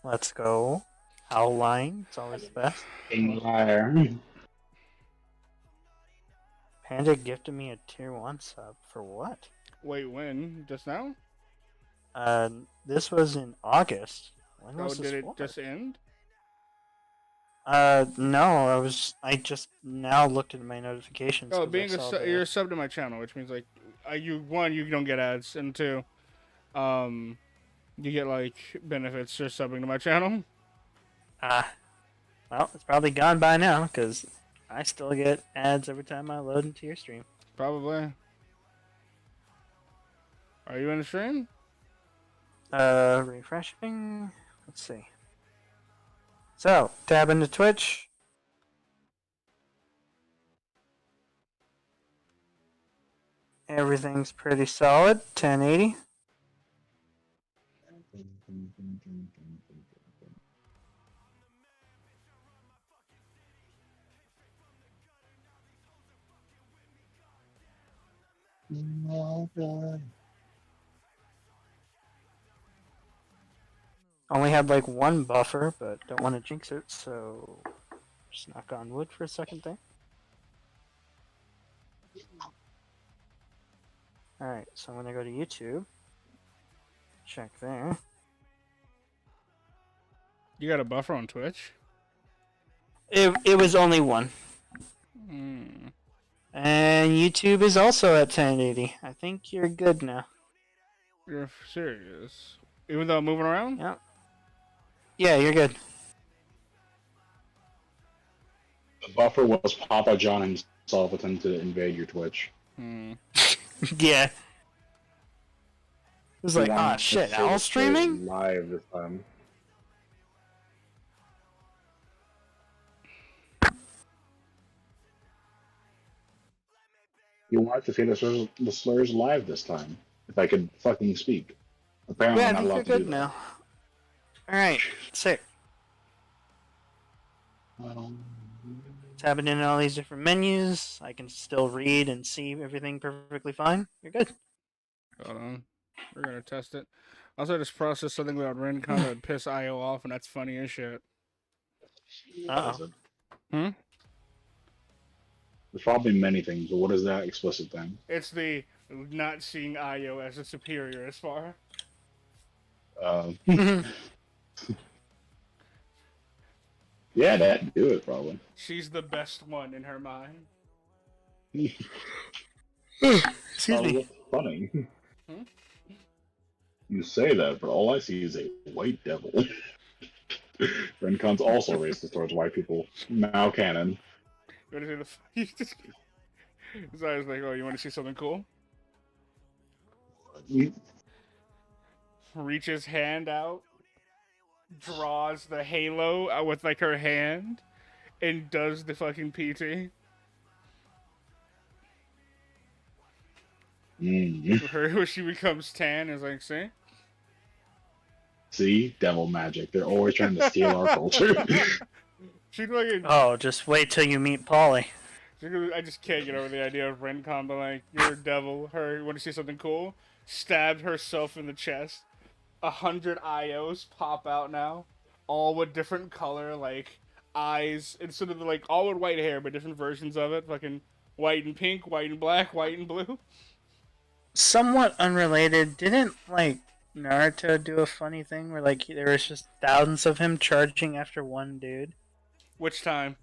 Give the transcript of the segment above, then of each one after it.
Let's go. Howline. It's always the best. Liar. Panda gifted me a tier 1 sub. For what? Wait, when? Just now? Uh, this was in August. When Oh, was this did it for? just end? No, I just now looked at my notifications Oh, because I being saw you're the. a sub to my channel, which means like, you don't get ads, and two, um, you get like benefits for subbing to my channel. Ah, well, it's probably gone by now because I still get ads every time I load into your stream. Probably. Are you in the stream? Refreshing. Let's see. So, tab into Twitch. Everything's pretty solid. 1080. Only had like one buffer, but don't want to jinx it, so just knock on wood for a second there. Alright, so I'm gonna go to YouTube. Check there. You got a buffer on Twitch? It was only one. Hmm. And YouTube is also at 1080. I think you're good now. You're serious? Even though I'm moving around? Yeah. Yeah, you're good. The buffer was Papa John himself attempting to invade your Twitch. Hmm. Yeah. It was He like, wanted ah, to shit, say Al this streaming? live this time. You wanted to say the slurs live this time. If I could fucking speak. Apparently, Yeah, I I'm not think you're allowed to do good that. now. Alright, sick. Well, Tabbing in all these different menus. I can still read and see everything perfectly fine. You're good. Hold on. We're gonna test it. Also, I just processed something about Rincon that would piss IO off, and that's funny as shit. Uh is oh. it? Hmm? There's probably many things, but what is that explicit thing? It's the not seeing IO as a superior as far. Yeah, that do it probably. She's the best one in her mind. Excuse me. Funny. Hmm? You say that, but all I see is a white devil. Rencon's also racist towards white people. Now canon. You want to see the? So I was like, oh, you want to see something cool? Reaches hand out, draws the halo out with like her hand, and does the fucking PT. Where she becomes tan is like, see? See? Devil magic. They're always trying to steal our culture. She's fucking. Oh, just wait till you meet Polly. I just can't get over the idea of Rencon, but like, you're a devil. Her, you want to see something cool? Stabbed herself in the chest. 100 IOs pop out now, all with different color, like eyes, instead of like all with white hair, but different versions of it. Fucking white and pink, white and black, white and blue. Somewhat unrelated, didn't like Naruto do a funny thing where like there was just thousands of him charging after one dude? Which time?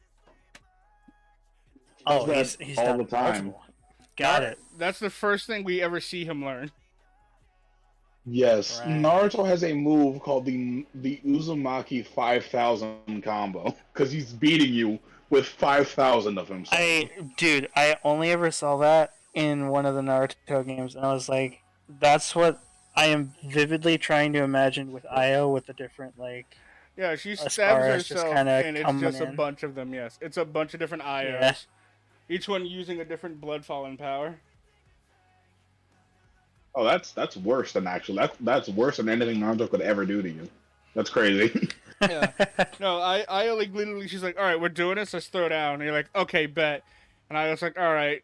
Oh, Does he's that all done the time. multiple. Got it. That's the first thing we ever see him learn. Yes, Right. Naruto has a move called the Uzumaki 5000 combo because he's beating you with 5,000 of himself. I only ever saw that in one of the Naruto games, and I was like, that's what I am vividly trying to imagine with Io with the different like. Yeah, she As stabs far as just herself, kinda and it's coming just a in. bunch of them. Yes, it's a bunch of different IOs, Yeah. each one using a different blood fallen power. Oh, that's worse than that's worse than anything Naruto could ever do to you. That's crazy. Yeah. No, I like literally. She's like, all right, we're doing this. Let's throw down. And you're like, okay, bet. And I was like, all right,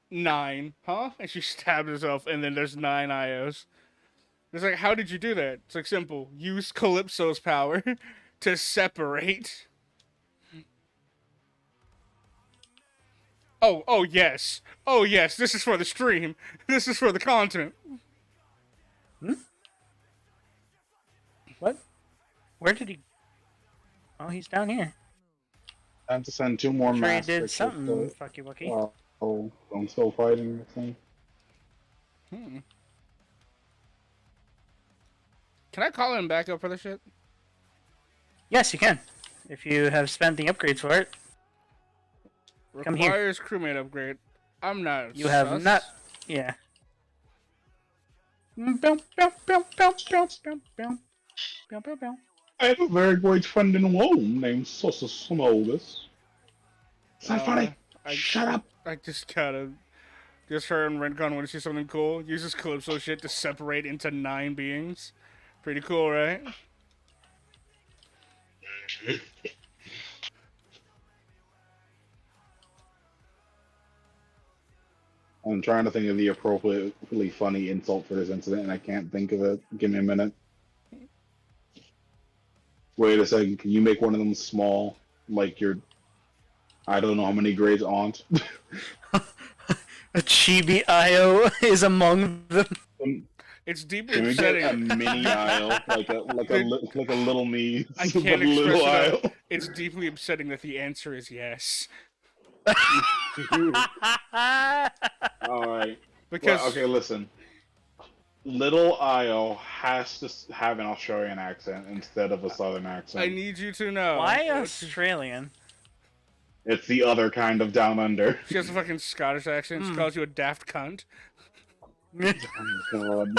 9, huh? And she stabbed herself, and then there's 9 IOs. It's like, how did you do that? It's like simple. Use Calypso's power to separate. Oh yes. Oh yes, this is for the stream. This is for the content. Hmm? What? Where did he? Oh, he's down here. Time to send 2 more I'm sure he mass did pictures something, to- fucky wucky. Oh, I'm still fighting this thing. Can I call him back up for this shit? Yes, you can. If you have spent the upgrades for it. Come here. Requires crewmate upgrade. I'm not. You have sus. not. Yeah. I have a very great friend in Rome named Sosasmogus. It's not funny. Shut up. I just gotta. Just her and Rencon want to see something cool. Uses Calypso shit to separate into 9 beings. Pretty cool, right? I'm trying to think of the appropriately funny insult for this incident, and I can't think of it. Give me a minute. Wait a second. Can you make one of them small, like your, I don't know how many grades aunt? A chibi Io is among them. It's deeply Can we get upsetting. a mini aisle, like a little me, I but can't little express aisle? it. It's deeply upsetting that the answer is yes. All right. Because Well, okay, listen. Little Io has to have an Australian accent instead of a Southern accent. I need you to know. Why Australian? It's the other kind of down under. She has a fucking Scottish accent. She calls you a daft cunt. Oh, God.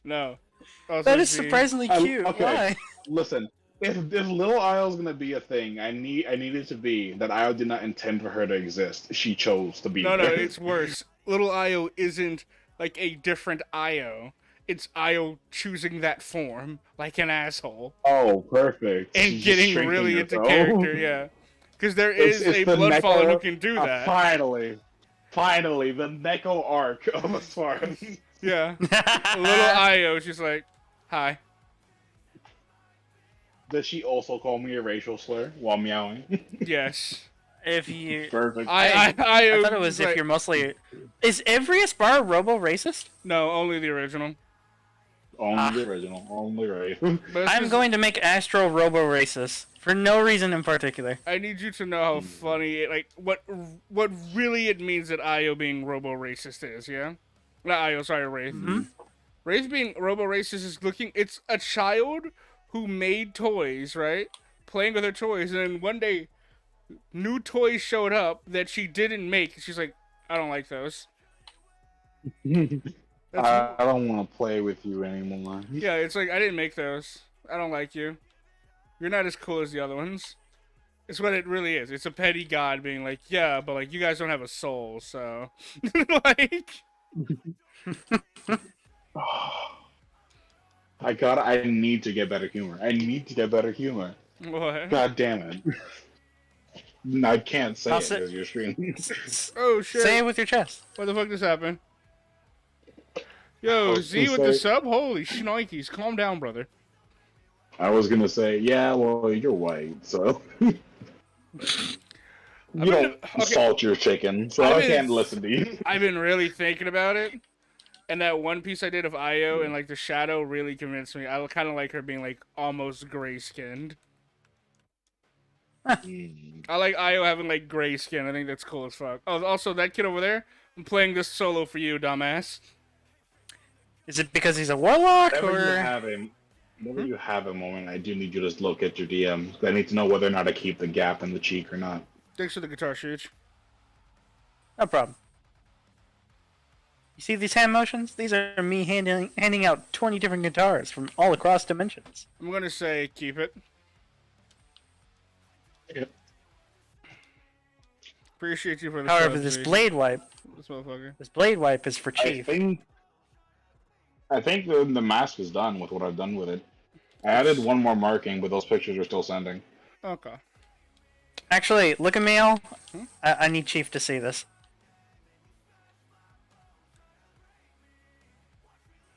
No. Also, That is she- surprisingly cute. okay. Why? Listen, if Little Io's gonna be a thing, I need it to be that Io did not intend for her to exist. She chose to be No, there. it's worse. Little Io isn't like a different Io. It's Io choosing that form like an asshole Oh, perfect. and She's getting shrinking really into herself. character. Yeah, because there is It's a the Bloodfallen Neko- who can do that. Finally, the Neko arc of Asfaris. Yeah, little Io. She's like, "Hi." Does she also call me a racial slur while meowing? Yes. If you, Perfect. I thought it was like, if you're mostly. Is every Aspar Robo racist? No, only the original. Only the original. Only right. But it's I'm just- going to make Astro Robo racist for no reason in particular. I need you to know how funny it, like what really it means that Io being robo racist is, yeah? Not Io, sorry, Wraith. Wraith being robo racist is looking it's a child who made toys, right? Playing with her toys, and then one day new toys showed up that she didn't make, and she's like, I don't like those. I don't want to play with you anymore. Yeah, it's like I didn't make those. I don't like you. You're not as cool as the other ones. It's what it really is. It's a petty god being like, yeah, but like you guys don't have a soul, so like I need to get better humor. I need to get better humor. what? God damn it. I can't say I'll it say- because you're streaming. Oh shit. Say it with your chest. What the fuck just happened? Yo, was Z gonna with the say- sub? Holy shnikes. Calm down, brother. I was gonna say, yeah, well, you're white, so you been- don't okay. salt your chicken, so I've I been- can't listen to you. I've been really thinking about it. And that one piece I did of Io and like the shadow really convinced me. I kind of like her being like almost gray skinned. I like Io having like gray skin. I think that's cool as fuck. Oh, also that kid over there. I'm playing this solo for you, dumbass. Is it because he's a warlock Whenever you have a moment, I do need you to look at your DM. I need to know whether or not I keep the gap in the cheek or not. Thanks for the guitar shoot. No problem. You see these hand motions? These are me handing out 20 different guitars from all across dimensions. I'm gonna say keep it. Yep. Appreciate you for the However, sub, this Z. blade wipe, This motherfucker. is for Chief. I think the mask is done with what I've done with it. I added one more marking, but those pictures are still sending. Okay. Actually, look at me, Al. I need Chief to see this.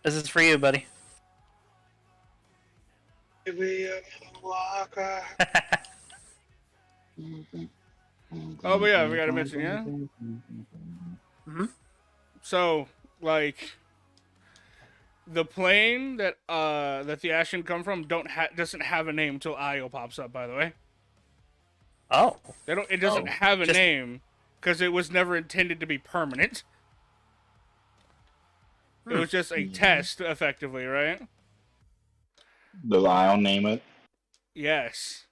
This is for you, buddy. Oh, but yeah, we gotta mention, yeah. Hmm. So, like, the plane that the Ashen come from doesn't have a name till Io pops up. By the way, Oh. it doesn't have a just- name because it was never intended to be permanent. It was just a test, effectively, right? Does Io name it? Yes.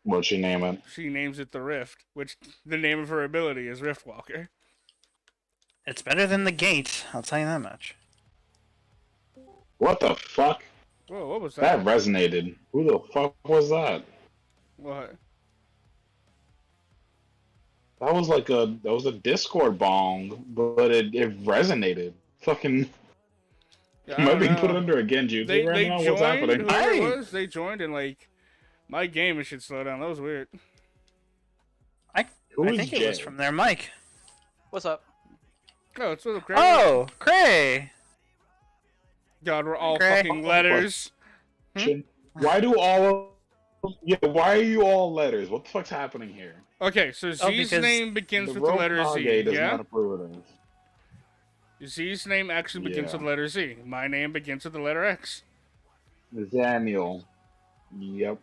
What'd she name it? She names it the Rift, which the name of her ability is Riftwalker. It's better than the gate. I'll tell you that much. What the fuck? Whoa, what was That that? resonated. Who the fuck was that? What? That was a Discord bong, but it resonated. Fucking. Yeah, I Might don't be know. put under a Genjutsu They right now. joined. What's happening? Whoever it Hey! was, they joined and like my game should slow down. That was weird. I think it was from their mic. What's up? Oh, it's with Craig. Oh, Cray! God, we're all Cray. fucking letters. Why do all? Why are you all letters? What the fuck's happening here? Okay, so Z's because name begins The with the letter Rogue Z. Kage does Yeah. not approve of this. Z's name actually begins Yeah. with the letter Z. My name begins with the letter X. Zamiel. Yep.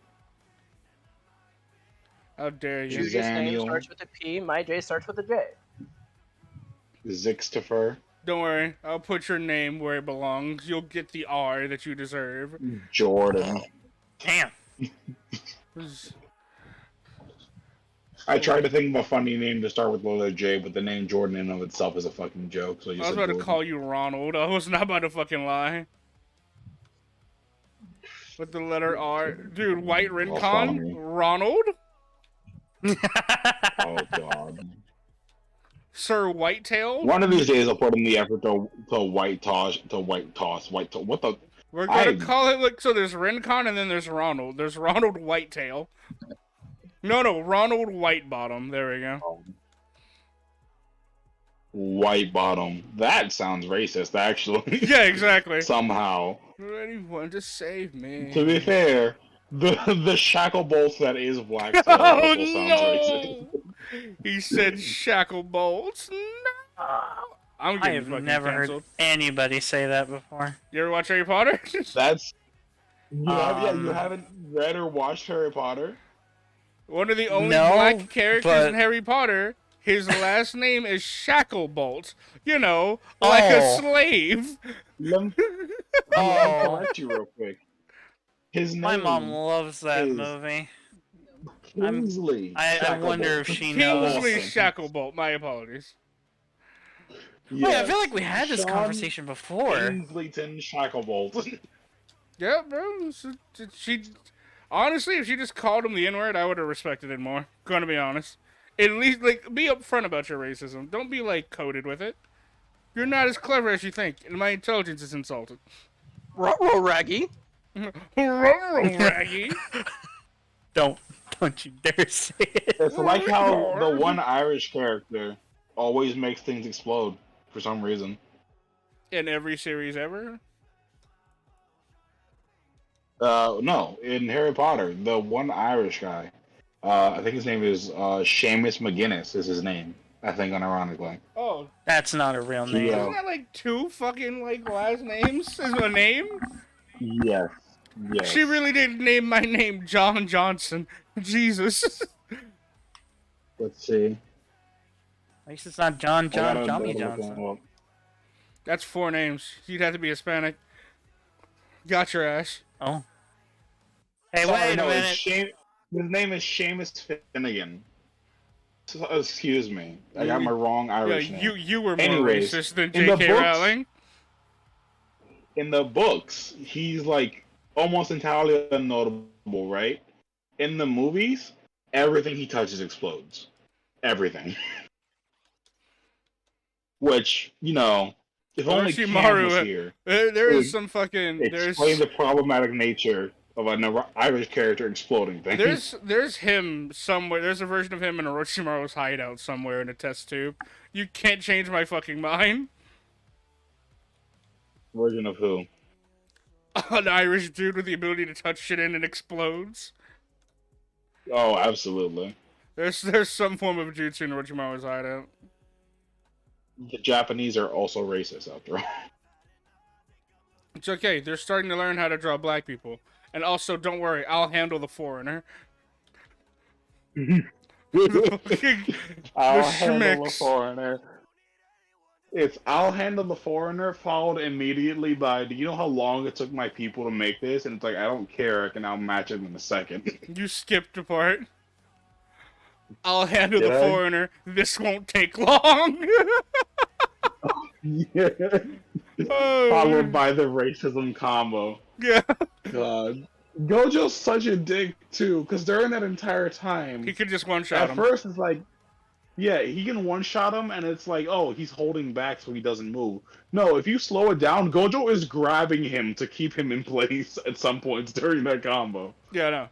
How dare you? She's- Your name Daniel. starts with a P. My J starts with a J. Zixtifer. Don't worry, I'll put your name where it belongs. You'll get the R that you deserve. Jordan. Damn. I tried to think of a funny name to start with the letter J, but the name Jordan in and of itself is a fucking joke. So I was about to call you Ronald. I was not about to fucking lie. With the letter R. Dude, White follow Rincon? me. Ronald? Oh god. Sir Whitetail? One of these days I'll put in the effort to white toss. What the? We're gonna I- call it like so. There's Rincon and then there's Ronald. There's Ronald Whitetail. No, Ronald Whitebottom. There we go. White bottom. That sounds racist, actually. Yeah, exactly. Somehow. Anyone to save me? To be fair, the shackle bolts that is black tail Oh also sounds racist. no! He said shackle bolts. No. I'm I getting have fucking never canceled. heard anybody say that before. You ever watch Harry Potter? That's you Um, haven't read or watched Harry Potter? One of the only No, black characters but- in Harry Potter. His last name is Shacklebolt. You know, like a Oh. slave. Let me Oh, correct you real quick. His name my mom loves that is- movie. Kingsley. I wonder if she knows. Kingsley Awesome. Shacklebolt. My apologies. Wait, I Yes. feel like we had this Sean conversation before. Kingsleyton Shacklebolt. Yeah, bro. She honestly, if she just called him the N-word, I would have respected it more. Gonna be honest. At least, like, be upfront about your racism. Don't be like coded with it. You're not as clever as you think, and my intelligence is insulted. Ruh-roh, Raggy. Raggy. Don't you dare say it. It's like how the one Irish character always makes things explode for some reason. In every series ever. No, in Harry Potter, the one Irish guy, I think his name is Seamus McGuinness is his name. I think, unironically. Oh, That's not a real name. Yeah. isn't that like two fucking like last names? Is a name? Yes. Yes. She really did name my name John Johnson. Jesus. Let's see. At least it's not John I gotta Johnny look Johnson. him up. That's 4 names. You'd have to be Hispanic. Got your ass. Oh. Hey, Sorry, wait a no, minute. his name is Seamus Finnegan. So, excuse me. I got my wrong Yeah, Irish name. you were more Anyways, racist than in the J.K. books- Rowling. In the books, he's like almost entirely unnotable, right? In the movies, everything he touches explodes. Everything. Which, you know, if only Cam Orochimaru, was here, There is Dude, some fucking explain the problematic nature of an Irish character exploding things. there's him somewhere. There's a version of him in Orochimaru's hideout somewhere in a test tube. You can't change my fucking mind. Version of who? An Irish dude with the ability to touch shit and it explodes. Oh, absolutely. There's some form of jutsu in Orochimaru's hideout. The Japanese are also racist, after all. It's okay. They're starting to learn how to draw black people. And also, don't worry, I'll handle the foreigner. I'll handle the schmicks. foreigner. It's I'll handle the foreigner, followed immediately by, do you know how long it took my people to make this? And it's like, I don't care, I can now match it in a second. You skipped a part. I'll handle Did the I? foreigner. This won't take long. Yeah. Oh, Followed by the racism combo. yeah. God. Gojo's such a dick, too, because during that entire time, He could just one-shot at him. first it's like, yeah, he can one-shot him, and it's like, oh, he's holding back so he doesn't move. No, if you slow it down, Gojo is grabbing him to keep him in place at some points during that combo. Yeah, I know.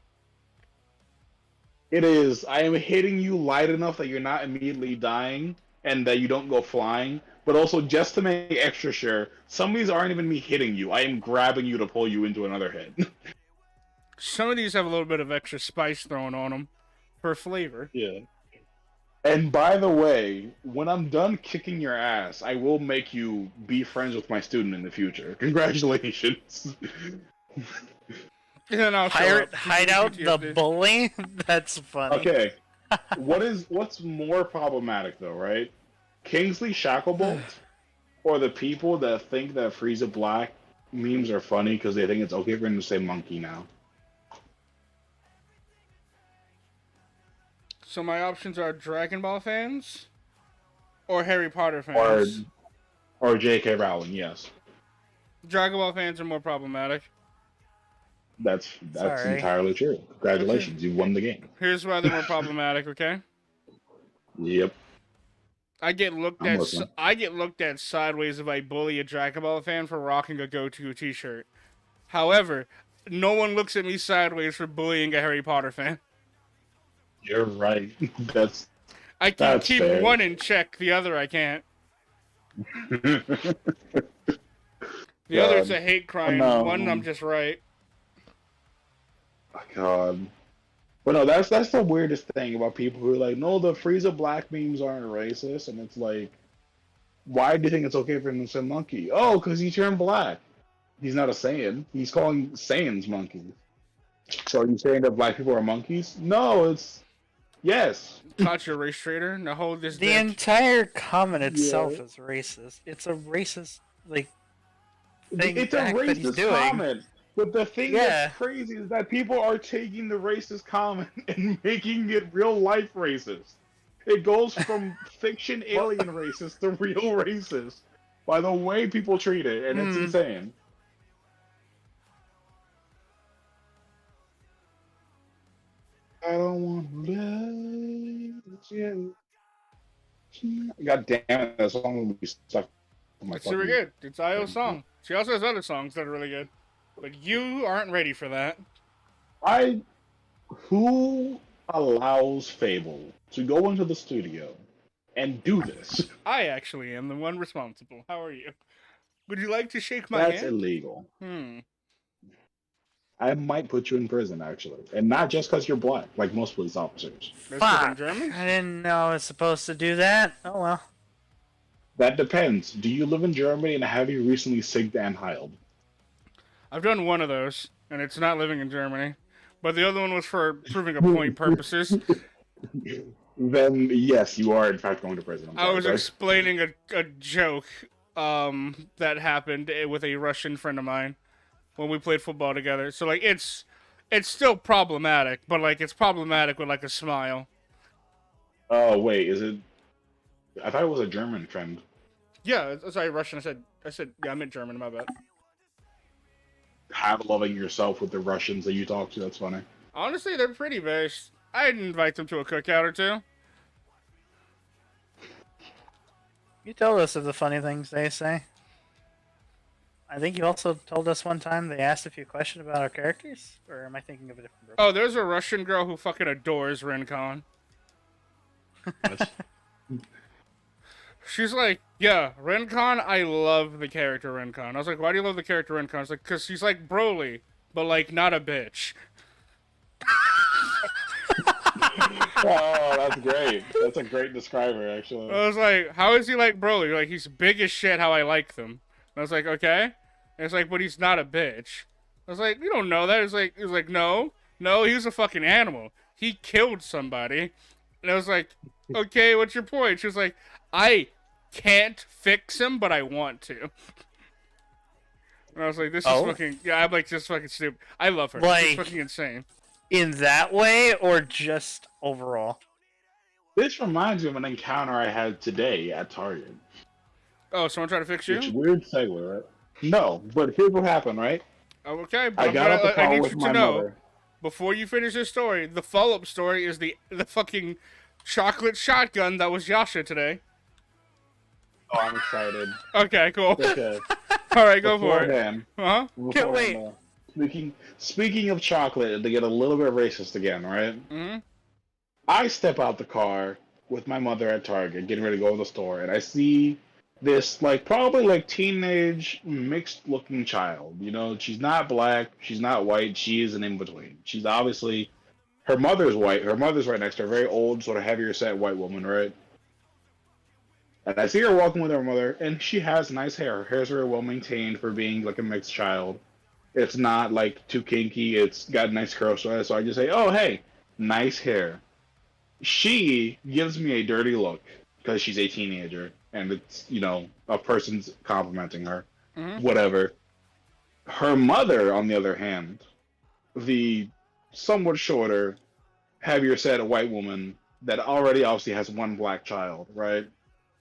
It is, I am hitting you light enough that you're not immediately dying, and that you don't go flying, but also just to make extra sure, some of these aren't even me hitting you, I am grabbing you to pull you into another hit. Some of these have a little bit of extra spice thrown on them for flavor. Yeah. And by the way, when I'm done kicking your ass, I will make you be friends with my student in the future. Congratulations. And then I'll show Pirate up. hideout the PTSD. bully. That's funny. Okay. What's more problematic though, right? Kingsley Shacklebolt or the people that think that Frieza Black memes are funny because they think it's okay for him to say monkey now? So my options are Dragon Ball fans or Harry Potter fans. Or J.K. Rowling, yes. Dragon Ball fans are more problematic. That's Sorry. entirely true. Congratulations, you won the game. Here's why they're more problematic, okay? Yep. I get looked I'm listening. at sideways if I bully a Dragon Ball fan for rocking a Goku t-shirt. However, no one looks at me sideways for bullying a Harry Potter fan. You're right. I can That's keep fair. one in check, the other I can't. The other's a hate crime, No. one I'm just right. God. But no, that's the weirdest thing about people who are like, no, the Frieza Black memes aren't racist, and it's like, why do you think it's okay for him to say monkey? Oh, because he turned black. He's not a Saiyan. He's calling Saiyans monkeys. So are you saying that black people are monkeys? No, it's yes. Caught your race traitor. Now hold this The dick. entire comment itself Yeah. is racist. It's a racist thing It's a act that he's racist doing. comment. But the thing Yeah. that's crazy is that people are taking the racist comment and making it real life racist. It goes from fiction alien racist to real racist by the way people treat it, and it's insane. I don't want to lose you. God damn it, that song will be stuck on my It's super fucking- good. It's Io's song. She also has other songs that are really good. But you aren't ready for that. Who allows Fable to go into the studio and do this? I actually am the one responsible. How are you? Would you like to shake my That's hand? illegal. Hmm. I might put you in prison, actually. And not just because you're black, like most police officers. That's 'cause I'm Fuck! German? I didn't know I was supposed to do that. Oh well. That depends. Do you live in Germany and have you recently sigged and heiled? I've done one of those, and it's not living in Germany. But the other one was for proving a point purposes. Then, yes, you are in fact going to prison. I'm I sorry, was guys. explaining a joke that happened with a Russian friend of mine when we played football together. So like it's still problematic, but like it's problematic with like a smile. Oh, wait, is it... I thought it was a German friend. Yeah, sorry, Russian. I said yeah, I meant German. My bad. Have loving yourself with the Russians that you talk to, that's funny. Honestly, they're pretty based. I'd invite them to a cookout or two. You told us of the funny things they say. I think you also told us one time they asked a few questions about our characters, or am I thinking of a different group? Oh, there's a Russian girl who fucking adores Rincon. She's like, yeah, Rencon, I love the character Rencon. I was like, why do you love the character Rencon? It's like, because she's like Broly, but like not a bitch. Oh, that's great. That's a great describer, actually. I was like, how is he like Broly? Like, he's big as shit how I like them. And I was like, okay. And it's like, but he's not a bitch. I was like, you don't know that. He was like, no, he was a fucking animal. He killed somebody. And I was like, okay, what's your point? She was like, I can't fix him, but I want to. And I was like, this is fucking, yeah, I'm like, just fucking stupid. I love her. Like- She's fucking insane. In that way, or just overall? This reminds me of an encounter I had today at Target. Oh, someone trying to fix you? Which weird segue, right? No, but here's what happened, right? Oh, okay, but I got off the I call need with you my to know, mother. before you finish this story, the follow-up story is the fucking chocolate shotgun that was Yasha today. Oh, I'm excited. Okay, cool. Okay. All right, go for it. Beforehand, Huh? Can't wait. Speaking of chocolate, to get a little bit racist again, right? Mm-hmm. I step out the car with my mother at Target, getting ready to go to the store, and I see this probably teenage mixed looking child. You know, she's not black, she's not white, she is an in between. She's obviously her mother's white, her mother's right next to her, very old, sort of heavier set white woman, right? And I see her walking with her mother, and she has nice hair. Her hair's very well maintained for being like a mixed child. It's not too kinky. It's got nice curls. So I just say, "Oh, hey, nice hair." She gives me a dirty look because she's a teenager, and it's a person's complimenting her. Mm-hmm. Whatever. Her mother, on the other hand, the somewhat shorter, heavier set white woman that already obviously has one black child, right?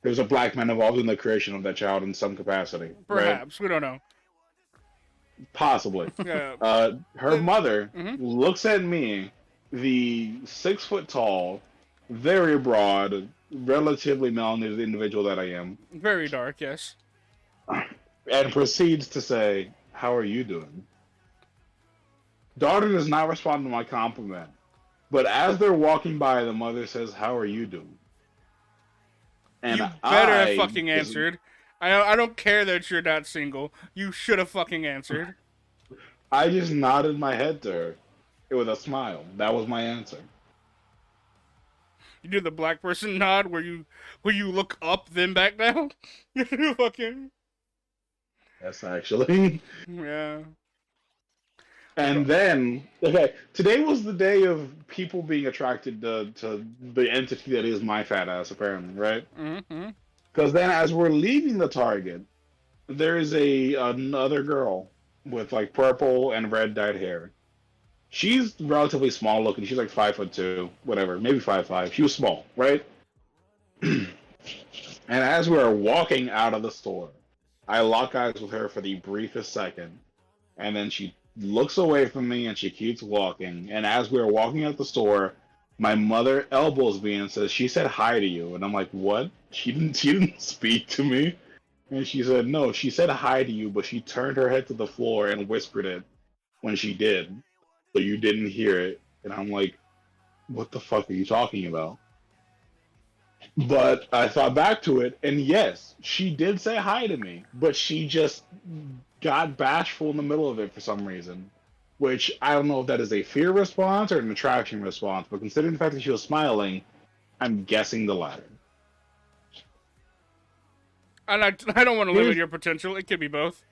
There's a black man involved in the creation of that child in some capacity. Perhaps. We don't know. Possibly. Yeah. Her mother Mhm. looks at me, the 6 foot tall, very broad, relatively melanated individual that I am, Very dark, yes. and proceeds to say, "How are you doing?" Daughter does not respond to my compliment, but as they're walking by, the mother says, "How are you doing?" And You better I have fucking answered. I don't care that you're not single. You should have fucking answered. I just nodded my head to her with a smile. That was my answer. You do the black person nod where you look up then back down. You fucking Yes, actually. yeah. And then, okay, today was the day of people being attracted to the entity that is my fat ass, apparently, right? Mm-hmm. Because then, as we're leaving the Target, there is another girl with purple and red dyed hair. She's relatively small looking. She's 5'2", whatever, maybe 5'5". She was small, right? And as we are walking out of the store, I lock eyes with her for the briefest second, and then she looks away from me and she keeps walking. And as we are walking out the store, my mother elbows me and says, "She said hi to you." And I'm like, "What? She didn't speak to me." And she said, "No, she said hi to you, but she turned her head to the floor and whispered it when she did. So you didn't hear it." And I'm like, "What the fuck are you talking about?" But I thought back to it, and yes, she did say hi to me, but she just got bashful in the middle of it for some reason. Which I don't know if that is a fear response or an attraction response, but considering the fact that she was smiling, I'm guessing the latter. And I don't want to limit your potential. It could be both.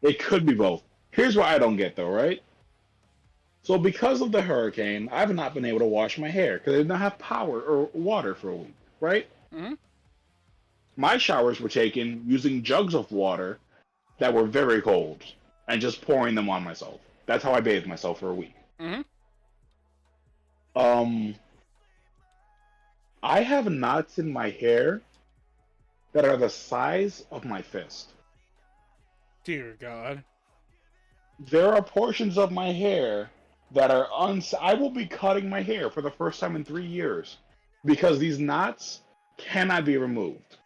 It could be both. Here's what I don't get though, right? So because of the hurricane, I've not been able to wash my hair because I did not have power or water for a week, right? Mm-hmm. My showers were taken using jugs of water that were very cold and just pouring them on myself. That's how I bathed myself for a week. Mm-hmm. I have knots in my hair that are the size of my fist. Dear God. There are portions of my hair that are I will be cutting my hair for the first time in 3 years because these knots cannot be removed.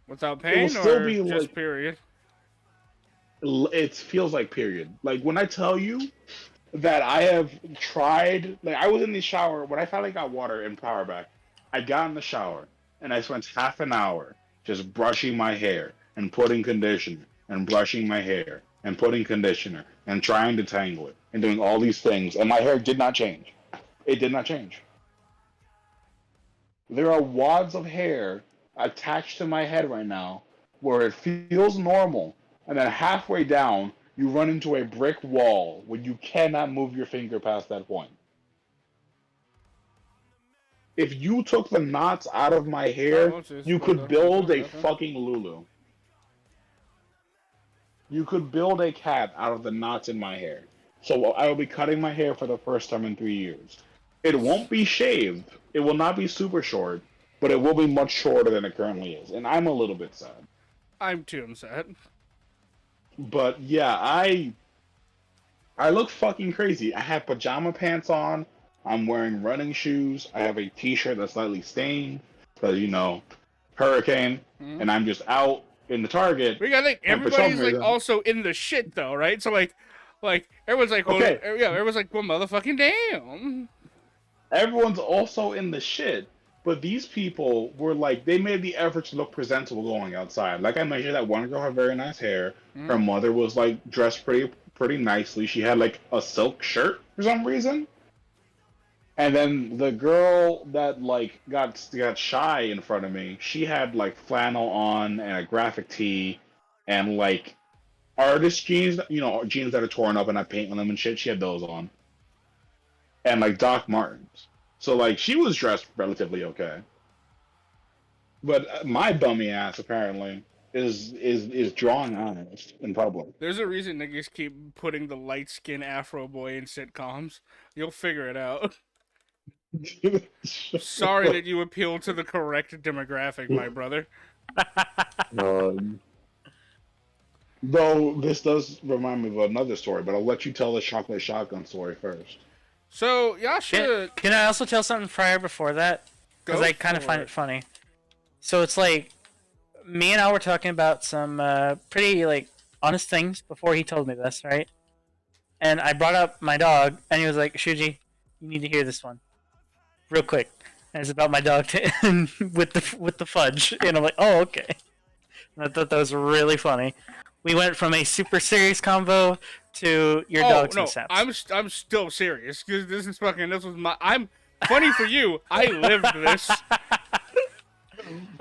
Without pain still or be just period? It feels like period. Like when I tell you that I have tried, I was in the shower when I finally got water and power back. I got in the shower and I spent half an hour just brushing my hair and putting conditioner and brushing my hair and putting conditioner and trying to tangle it and doing all these things, and my hair did not change. It did not change. There are wads of hair attached to my head right now where it feels normal, and then halfway down, you run into a brick wall where you cannot move your finger past that point. If you took the knots out of my hair, you could build a fucking Lulu. You could build a cat out of the knots in my hair. So I will be cutting my hair for the first time in 3 years. It won't be shaved. It will not be super short, but it will be much shorter than it currently is. And I'm a little bit sad. I'm too sad. But yeah, I look fucking crazy. I have pajama pants on. I'm wearing running shoes. I have a t-shirt that's slightly stained because, hurricane. Mm-hmm. And I'm just out in the Target. We gotta think everybody's like also in the shit though, right? So like everyone's like, well, okay. Yeah, everyone's like, well, motherfucking damn. Everyone's also in the shit, but these people were like, they made the effort to look presentable going outside. Like I mentioned, that one girl had very nice hair. Mm-hmm. Her mother was like dressed pretty nicely. She had like a silk shirt for some reason. And then the girl that like got shy in front of me, she had like flannel on and a graphic tee and like artist jeans, jeans that are torn up and I paint on them and shit. She had those on. And like Doc Martens. So like she was dressed relatively okay. But my bummy ass apparently is drawing eyes in public. There's a reason niggas keep putting the light skin Afro boy in sitcoms. You'll figure it out. Sorry that you appeal to the correct demographic, my brother. Though this does remind me of another story, but I'll let you tell the chocolate shotgun story first. So Yasha, can I also tell something prior before that? Because I kind of find it funny. So it's like me and I were talking about some pretty like honest things before he told me this, right? And I brought up my dog, and he was like, "Shuji, you need to hear this one." Real quick, and it's about my dog with the fudge, and I'm like, oh okay. And I thought that was really funny. We went from a super serious convo to your dog's mishaps. I'm still serious because this was I'm funny for you. I lived this.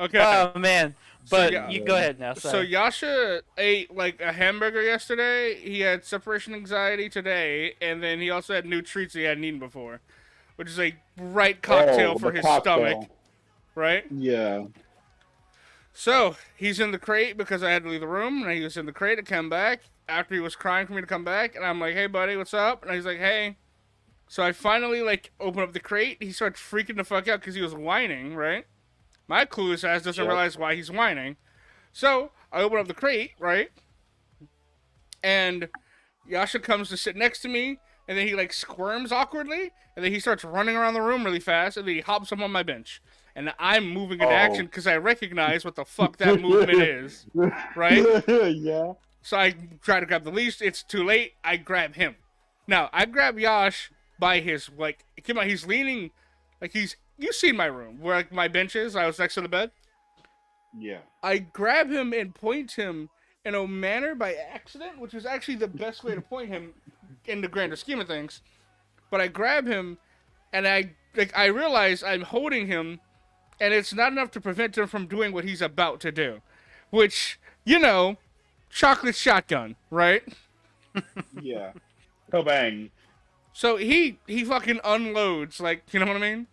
Okay. Oh man, but so, you go ahead now. Sorry. So Yasha ate like a hamburger yesterday. He had separation anxiety today, and then he also had new treats he hadn't eaten before. Which is a right cocktail for his stomach, right? Yeah. So, he's in the crate because I had to leave the room, and he was in the crate to come back after he was crying for me to come back, and I'm like, hey, buddy, what's up? And he's like, hey. So I finally, open up the crate. He starts freaking the fuck out because he was whining, right? My clueless ass doesn't realize why he's whining. So, I open up the crate, right? And Yasha comes to sit next to me, and then he, squirms awkwardly, and then he starts running around the room really fast, and then he hops up on my bench. And I'm moving into action because I recognize what the fuck that movement is, right? Yeah. So I try to grab the leash. It's too late. I grab him. Now, I grab Yash by his, he's leaning, you've seen my room, where, my bench is. I was next to the bed. Yeah. I grab him and point him in a manner by accident, which is actually the best way to point him in the grander scheme of things. But I grab him, and I realize I'm holding him, and it's not enough to prevent him from doing what he's about to do. Which, chocolate shotgun, right? Yeah. Kabang. So he fucking unloads, you know what I mean?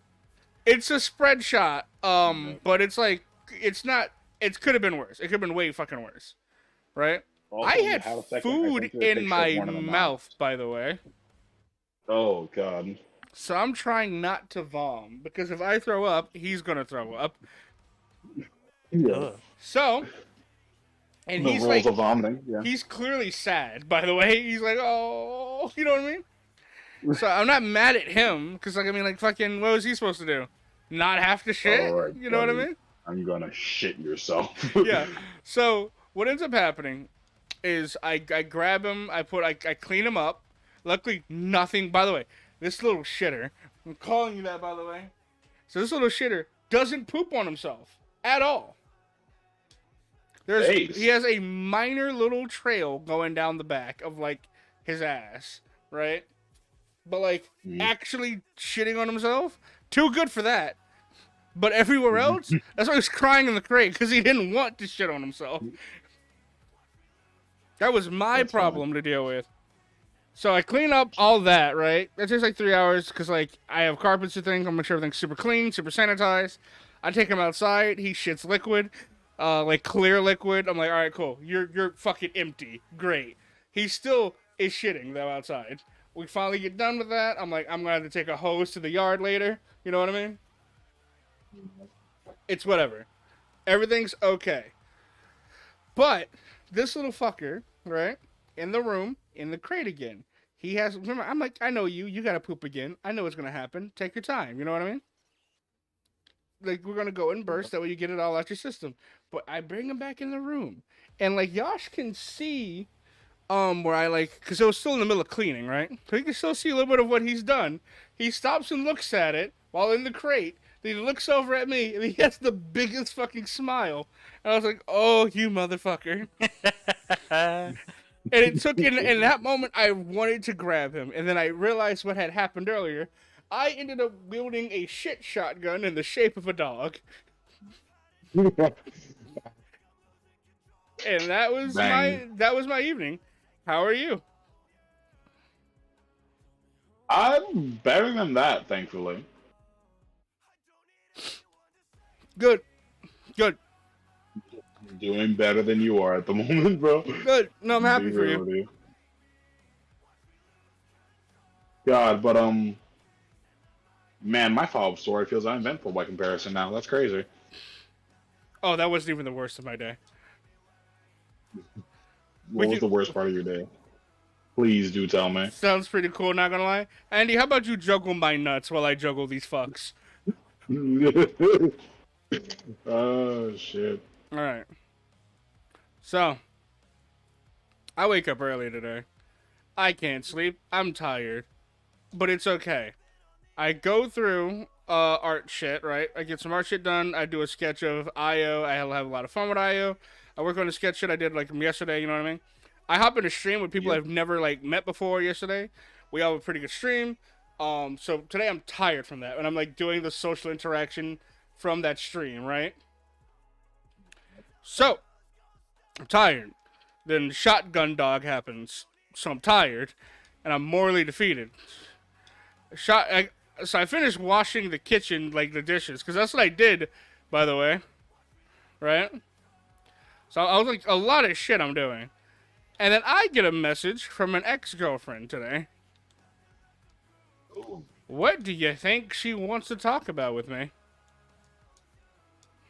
It's a spread shot, but it's not, it could have been worse. It could have been way fucking worse, right? Also, I had food in my mouth, by the way. Oh, God. So I'm trying not to vom, because if I throw up, he's going to throw up. Yeah. So, and the he's rules of vomiting, yeah. He's clearly sad, by the way. He's like, oh, you know what I mean? So I'm not mad at him, because, fucking, what was he supposed to do? Not have to shit? Right, you know what I mean? I'm going to shit yourself. Yeah. So, what ends up happening is I grab him, I clean him up. Luckily, nothing, by the way, this little shitter, I'm calling you that, by the way. So this little shitter doesn't poop on himself at all. He has a minor little trail going down the back of like his ass, right? But like actually shitting on himself, too good for that. But everywhere else, that's why he was crying in the crate because he didn't want to shit on himself. That was my problem to deal with. So I clean up all that, right? That takes like 3 hours because like I have carpets to things. I'm make sure everything's super clean, super sanitized. I take him outside. He shits liquid, like clear liquid. I'm like, all right, cool. You're fucking empty. Great. He still is shitting though outside. We finally get done with that. I'm like, I'm gonna have to take a hose to the yard later. You know what I mean? It's whatever. Everything's okay. But this little fucker, right, in the room, in the crate again. He has, remember, I'm like, I know you gotta poop again. I know what's gonna happen. Take your time. You know what I mean? Like, we're gonna go and burst. That way you get it all out your system. But I bring him back in the room. And, like, Yosh can see, where I, like, because it was still in the middle of cleaning, right? So he can still see a little bit of what he's done. He stops and looks at it while in the crate. Then he looks over at me, and he has the biggest fucking smile. And I was like, oh, you motherfucker. And it took, in that moment, I wanted to grab him. And then I realized what had happened earlier. I ended up wielding a shit shotgun in the shape of a dog. And that was my evening. How are you? I'm better than that, thankfully. Good. Doing better than you are at the moment, bro. Good. No, I'm happy for you. God, but man, my follow-up story feels uneventful by comparison now. That's crazy. Oh, that wasn't even the worst of my day. What was the worst part of your day? Please do tell me. Sounds pretty cool, not gonna lie. Andy, how about you juggle my nuts while I juggle these fucks? Oh, shit. Alright. So, I wake up early today. I can't sleep. I'm tired. But it's okay. I go through art shit, right? I get some art shit done. I do a sketch of IO. I have a lot of fun with IO. I work on a sketch shit I did like yesterday, you know what I mean? I hop in a stream with people I've never like met before yesterday. We all have a pretty good stream. So today I'm tired from that. And I'm like doing the social interaction from that stream, right? So, I'm tired. Then Shotgun Dog happens. So I'm tired. And I'm morally defeated. So I finished washing the kitchen, like the dishes. Because that's what I did, by the way. Right? So I was like, a lot of shit I'm doing. And then I get a message from an ex-girlfriend today. What do you think she wants to talk about with me?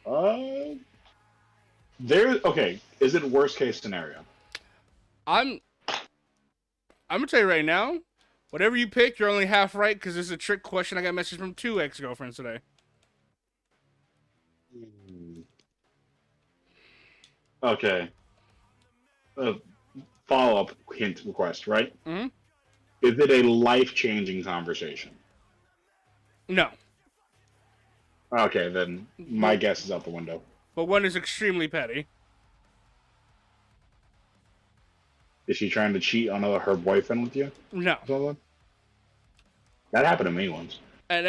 Okay, is it worst case scenario? I'm gonna tell you right now, whatever you pick, you're only half right because this is a trick question. I got a message from 2 ex-girlfriends today. Okay. Follow-up hint request, right? Mm-hmm. Is it a life-changing conversation? No. Okay, then my guess is out the window. But one is extremely petty. Is she trying to cheat on her boyfriend with you? No. That happened to me once. An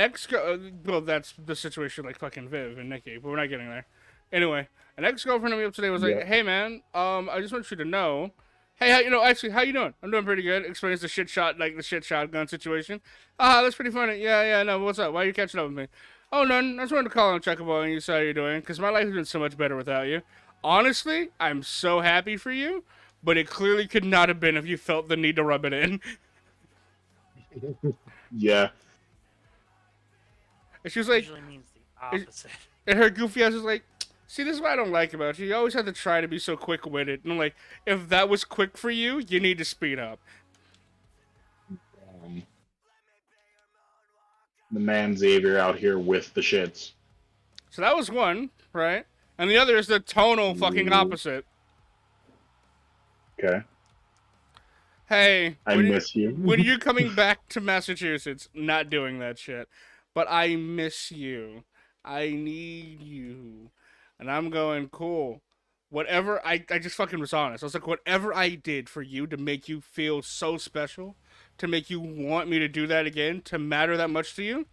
well, that's the situation like fucking Viv and Nikki, but we're not getting there. Anyway, an ex-girlfriend of me up today was like, hey man, I just want you to know, hey, how you doing? I'm doing pretty good. Explains the shit shotgun situation. That's pretty funny. Yeah, no, what's up? Why are you catching up with me? Oh, none. I just wanted to call and check up on you, see how you're doing, because my life has been so much better without you. Honestly, I'm so happy for you, but it clearly could not have been if you felt the need to rub it in. Yeah. And she was like, usually means the opposite. And her goofy ass was like, see, this is what I don't like about you. You always have to try to be so quick-witted. And I'm like, if that was quick for you, you need to speed up. The man Xavier out here with the shits. So that was one, right? And the other is the tonal fucking opposite. Okay. Hey, I miss you. When are you coming back to Massachusetts? Not doing that shit. But I miss you. I need you. And I'm going, cool. Whatever, I just fucking was honest. I was like, whatever I did for you to make you feel so special, to make you want me to do that again, to matter that much to you,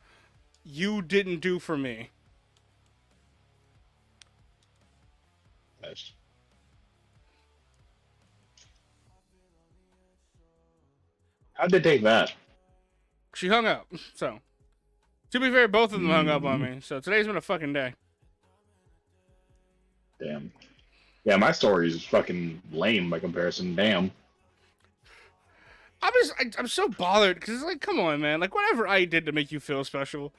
you didn't do for me. Nice. How'd they take that? She hung up. So, to be fair, both of them hung up on me. So today's been a fucking day. Damn. Yeah, my story is fucking lame by comparison. Damn. I'm so bothered because it's like, come on, man. Like, whatever I did to make you feel special,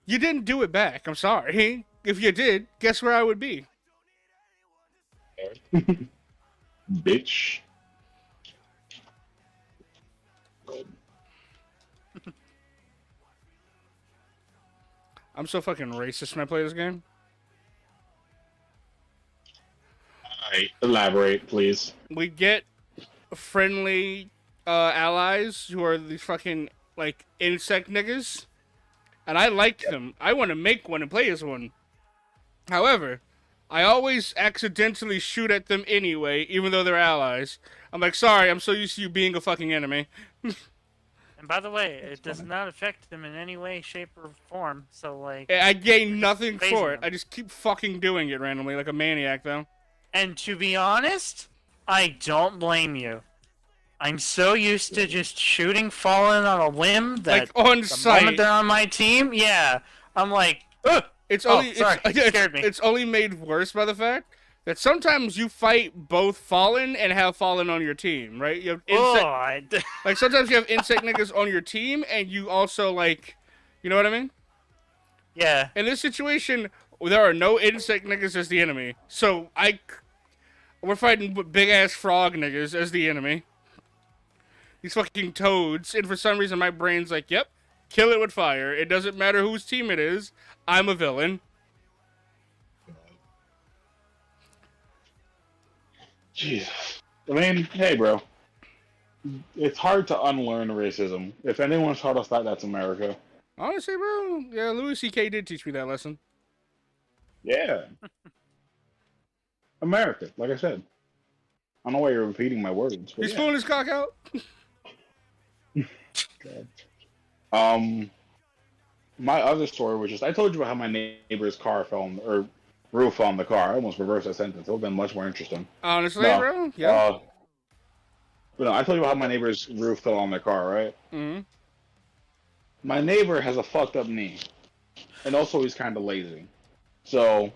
you didn't do it back. I'm sorry. If you did, guess where I would be? Bitch. I'm so fucking racist when I play this game. Alright, elaborate, please. We get friendly allies who are these fucking, like, insect niggas. And I like them. I want to make one and play as one. However, I always accidentally shoot at them anyway, even though they're allies. I'm like, sorry, I'm so used to you being a fucking enemy. And by the way, it does not affect them in any way, shape, or form. So, like... I gain nothing for it. them. I just keep fucking doing it randomly, like a maniac, though. And to be honest, I don't blame you. I'm so used to just shooting Fallen on a limb that Like, on the sight. moment they're on my team, yeah, I'm like, ugh! It's Oh, only sorry, you scared me. It's only made worse by the fact that sometimes you fight both Fallen and have Fallen on your team, right? You have like sometimes you have insect niggas on your team, and you also like, you know what I mean? Yeah. In this situation, there are no insect niggas as the enemy, so we're fighting big ass frog niggas as the enemy. These fucking toads, and for some reason my brain's like, yep, kill it with fire. It doesn't matter whose team it is. I'm a villain. Jesus. I mean, hey, bro. It's hard to unlearn racism. If anyone's taught us that, that's America. Honestly, bro, yeah, Louis C.K. did teach me that lesson. Yeah. America, like I said. I don't know why you're repeating my words. But He's yeah. pulling his cock out. My other story, which is I told you about how my neighbor's car fell on, or roof on the car. I almost reversed that sentence. It would have been much more interesting. Honestly, No. bro, yeah. But no, I told you about how my neighbor's roof fell on their car, right? Mm-hmm. My neighbor has a fucked up knee, and also he's kind of lazy. So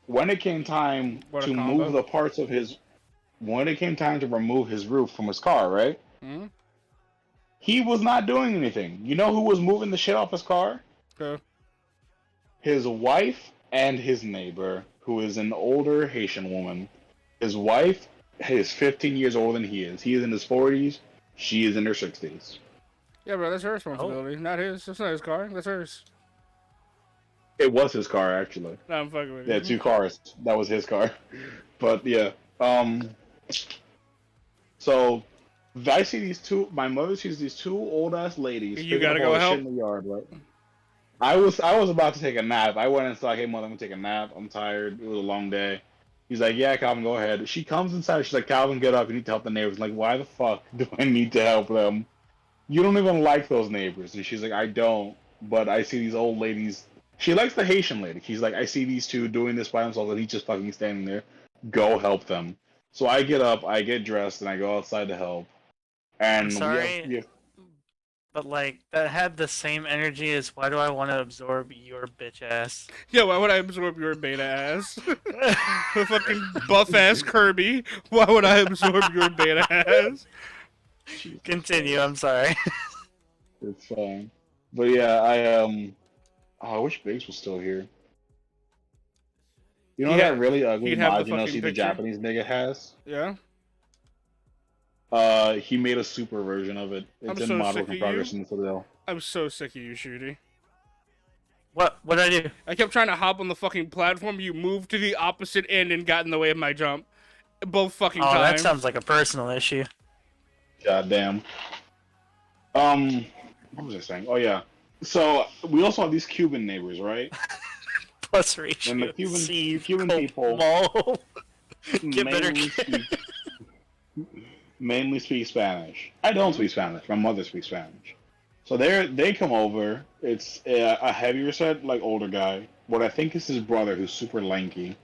when it came time to move the parts of his, when it came time to remove his roof from his car, right? Mm-hmm. He was not doing anything. You know who was moving the shit off his car? Okay. His wife and his neighbor, who is an older Haitian woman. His wife is 15 years older than he is. He is in his 40s. She is in her 60s. Yeah, bro, that's her responsibility, not his. That's not his car. That's hers. It was his car, actually. No, I'm fucking with Yeah, you. 2 cars. That was his car. But yeah. So I see these two. My mother sees these 2 old ass ladies. You gotta go help. Shit in the yard, right? I was about to take a nap. I went inside. Hey, mother, I'm gonna take a nap. I'm tired. It was a long day. He's like, yeah, Calvin, go ahead. She comes inside. She's like, Calvin, get up. You need to help the neighbors. I'm like, why the fuck do I need to help them? You don't even like those neighbors. And she's like, I don't. But I see these old ladies. She likes the Haitian lady. She's like, I see these 2 doing this by themselves, and he's just fucking standing there. Go help them. So I get up, I get dressed, and I go outside to help. And I'm sorry, but like that had the same energy as why do I want to absorb your bitch ass? Yeah, why would I absorb your beta ass? The fucking buff ass Kirby. Why would I absorb your beta ass? Continue. I'm sorry. It's fine. But yeah, I wish Biggs was still here. You know that really ugly mod you know see the Japanese nigga has? Yeah. He made a super version of it. It's in mod work in progress in Citadel. I'm so sick of you, Shooty. What did I do? I kept trying to hop on the fucking platform. You moved to the opposite end and got in the way of my jump. Both fucking times. Oh, that sounds like a personal issue. God damn. What was I saying? Oh yeah. So we also have these Cuban neighbors, right? plus And ratio. the C, Cuban Colt, people Mall. Get better mainly care. mainly speak Spanish. I don't speak Spanish. My mother speaks Spanish. So they come over. It's a heavier set, like older guy. What I think is his brother, who's super lanky,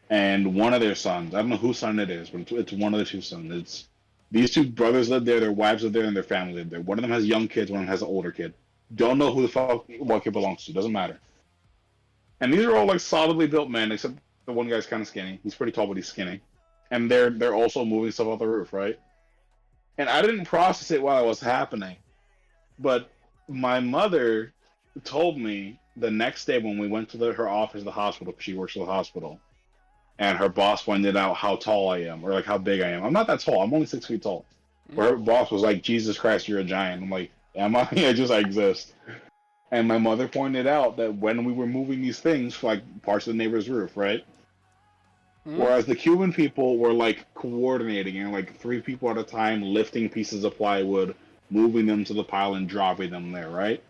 and one of their sons. I don't know whose son it is, but it's one of the two sons. It's these two brothers live there. Their wives live there, and their family live there. One of them has young kids. One of them has an older kid. Don't know who the fuck what kid belongs to. Doesn't matter. And these are all like solidly built men, except the one guy's kind of skinny. He's pretty tall, but he's skinny. And they're also moving stuff off the roof, right? And I didn't process it while it was happening, but my mother told me the next day when we went to her office at the hospital, because she works at the hospital, and her boss pointed out how tall I am, or like how big I am. I'm not that tall. I'm only 6 feet tall. But her boss was like, "Jesus Christ, you're a giant." I'm like, "Am I?" I exist. And my mother pointed out that when we were moving these things, like parts of the neighbor's roof, right? Whereas the Cuban people were like coordinating and like 3 people at a time lifting pieces of plywood, moving them to the pile and dropping them there, right?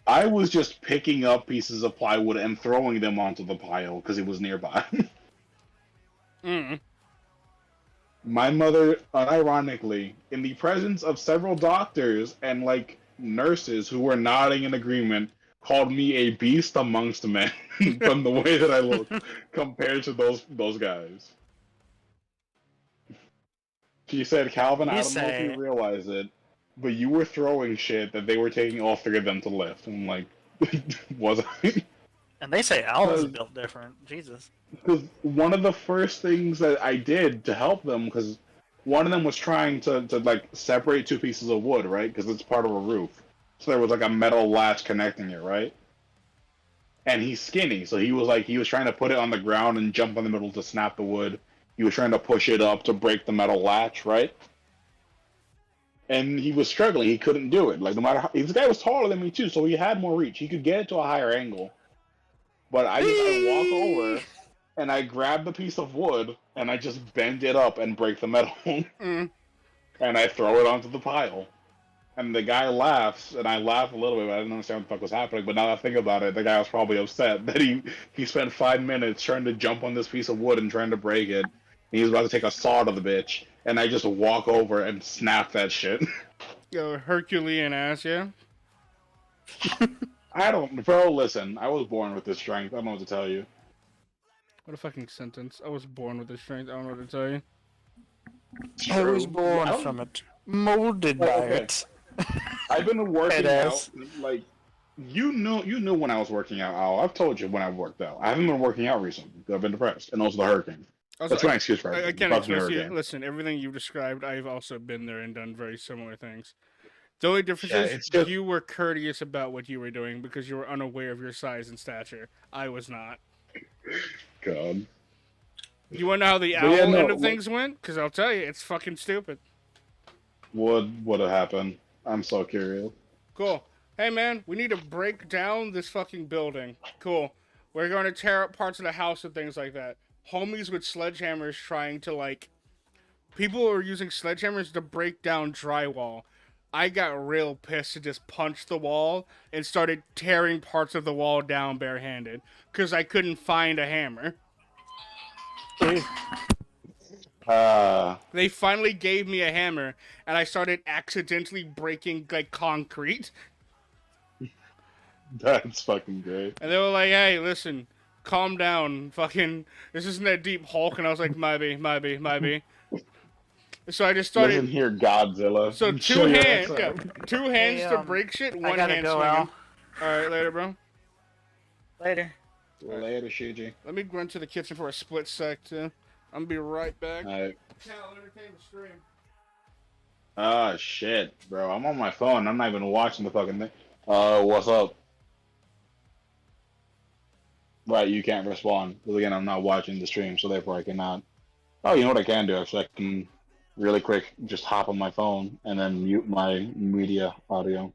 I was just picking up pieces of plywood and throwing them onto the pile because it was nearby. My mother, unironically, in the presence of several doctors and like nurses who were nodding in agreement, called me a beast amongst men from the way that I look compared to those guys. She said, "Calvin, I don't know if you realize it, but you were throwing shit that they were taking all 3 of them to lift." And I'm like, was I? And they say Al is built different. Jesus. Because one of the first things that I did to help them, because one of them was trying to like separate 2 pieces of wood, right? Because it's part of a roof. So there was like a metal latch connecting it, right? And he's skinny, so he was trying to put it on the ground and jump in the middle to snap the wood. He was trying to push it up to break the metal latch, right? And he was struggling. He couldn't do it. Like no matter how, this guy was taller than me too, so he had more reach. He could get it to a higher angle. But I walk over and I grab the piece of wood and I just bend it up and break the metal, and I throw it onto the pile. And the guy laughs, and I laugh a little bit, but I didn't understand what the fuck was happening. But now that I think about it, the guy was probably upset that he spent 5 minutes trying to jump on this piece of wood and trying to break it. And he was about to take a saw to the bitch, and I just walk over and snap that shit. Yo, Herculean ass, yeah? I don't... Bro, listen, I was born with this strength. I don't know what to tell you. What a fucking sentence. I was born with this strength. I don't know what to tell you. I was born from it. Molded by it. I've been working out, like, you knew when I was working out, Al. I've told you when I worked out. I haven't been working out recently. I've been depressed. And also the hurricane. That's my excuse for everything. I can't express you. Listen, everything you've described, I've also been there and done very similar things. The only difference is you were courteous about what you were doing because you were unaware of your size and stature. I was not. God. You want to know how the owl end of things went? Because I'll tell you, it's fucking stupid. What would have happened? I'm so curious. Cool. Hey, man, we need to break down this fucking building. Cool. We're going to tear up parts of the house and things like that. Homies with sledgehammers trying to, like... People are using sledgehammers to break down drywall. I got real pissed and just punched the wall and started tearing parts of the wall down barehanded. Because I couldn't find a hammer. They finally gave me a hammer, and I started accidentally breaking, like, concrete. That's fucking great. And they were like, hey, listen, calm down, fucking, this isn't that deep, Hulk. And I was like, maybe. So I just started... Listen here, Godzilla. So two hands to break shit, one hand swinging. Al. Alright, later, bro. Later, Shuji. Let me run to the kitchen for a split sec, too. I'm gonna be right back. Alright. Cal, entertain the stream. Ah, shit, bro. I'm on my phone. I'm not even watching the fucking thing. What's up? Right, you can't respond. Because again, I'm not watching the stream, so therefore I cannot. Oh, you know what I can do? Actually, I can really quick just hop on my phone and then mute my media audio.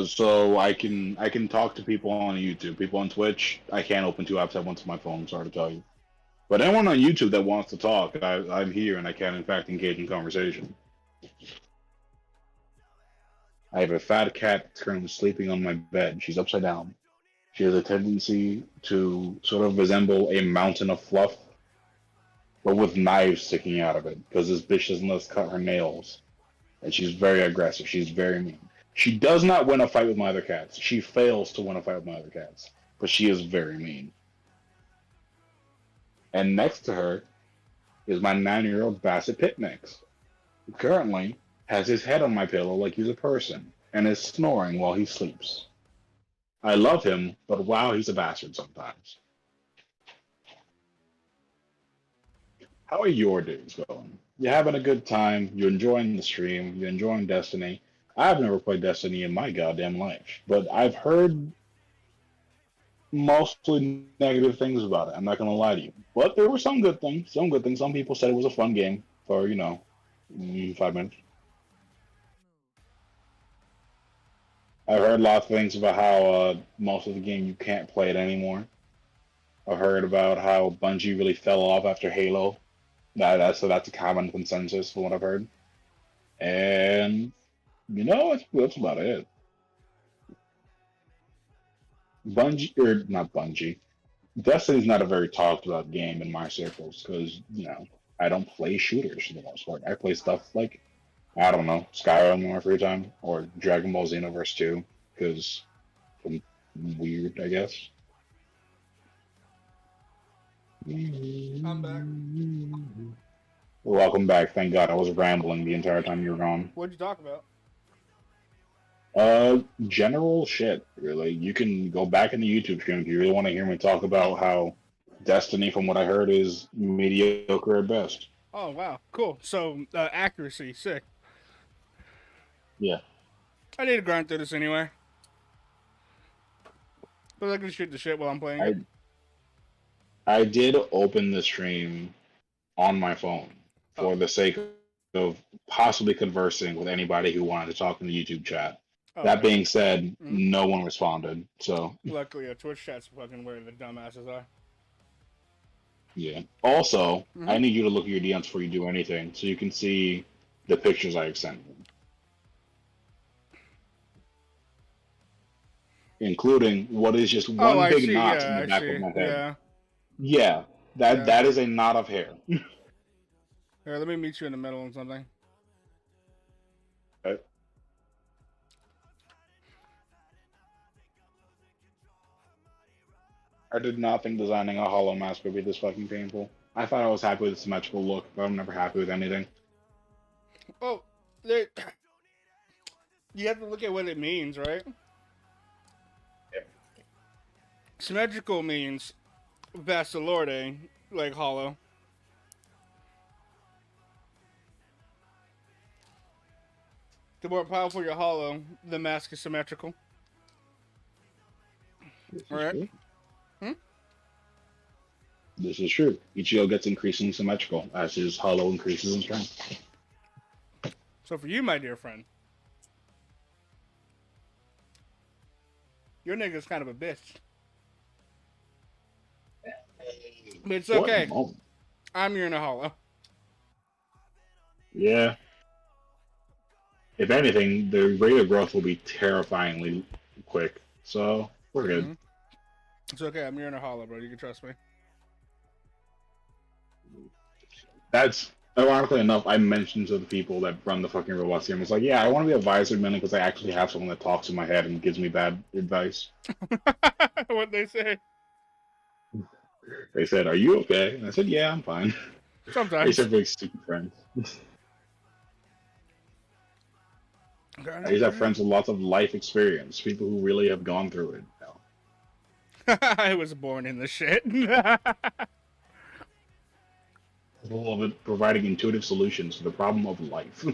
So I can talk to people on YouTube, people on Twitch. I can't open 2 apps at once on my phone. Sorry to tell you. But anyone on YouTube that wants to talk, I'm here and I can in fact engage in conversation. I have a fat cat currently sleeping on my bed. She's upside down. She has a tendency to sort of resemble a mountain of fluff, but with knives sticking out of it, because this bitch doesn't let us cut her nails. And she's very aggressive. She's very mean. She does not win a fight with my other cats. She fails to win a fight with my other cats, but she is very mean. And next to her is my 9-year-old Basset Pit Mix, who currently has his head on my pillow like he's a person and is snoring while he sleeps. I love him, but wow, he's a bastard sometimes. How are your days going? You having a good time? You enjoying the stream? You enjoying Destiny? I've never played Destiny in my goddamn life, but I've heard mostly negative things about it. I'm not gonna lie to you, but there were some good things. Some good things. Some people said it was a fun game for 5 minutes. I've heard a lot of things about how most of the game you can't play it anymore. I've heard about how Bungie really fell off after Halo. That's a common consensus from what I've heard. And that's about it. Bungie, or not Bungie. Destiny's not a very talked about game in my circles because, I don't play shooters for the most part. I play stuff like, I don't know, Skyrim in my free time or Dragon Ball Xenoverse 2 because I'm weird, I guess. I'm back. Welcome back. Thank God I was rambling the entire time you were gone. What'd you talk about? General shit, really. You can go back in the YouTube stream if you really want to hear me talk about how Destiny, from what I heard, is mediocre at best. Oh, wow. Cool. So, accuracy. Sick. Yeah. I need to grind through this anyway. But I can shoot the shit while I'm playing it. I did open the stream on my phone for the sake of possibly conversing with anybody who wanted to talk in the YouTube chat. That being said, no one responded. So luckily, Twitch chat's fucking where the dumbasses are. Yeah. Also, I need you to look at your DMs before you do anything, so you can see the pictures I've sent you, including what is just one big knot in the back of my head. Yeah. That is a knot of hair. Here, let me meet you in the middle or something. Okay. I did not think designing a hollow mask would be this fucking painful. I thought I was happy with the symmetrical look, but I'm never happy with anything. Oh, you have to look at what it means, right? Yeah. Symmetrical means Bastilorde, like hollow. The more powerful your hollow, the mask is symmetrical. Alright? This is true. Ichigo gets increasingly symmetrical as his hollow increases in strength. So for you, my dear friend, your nigga's kind of a bitch. But it's okay. I'm your hollow. Yeah. If anything, the rate of growth will be terrifyingly quick. So we're good. It's okay. I'm your hollow, bro. You can trust me. That's ironically enough. I mentioned to the people that run the fucking robots here. It's like, yeah, I want to be a visor mainly because I actually have someone that talks in my head and gives me bad advice. What'd they say? They said, "Are you okay?" And I said, "Yeah, I'm fine." Sometimes. They said, "Very stupid friends." I just have friends with lots of life experience, people who really have gone through it. I was born in the shit. All of it providing intuitive solutions to the problem of life.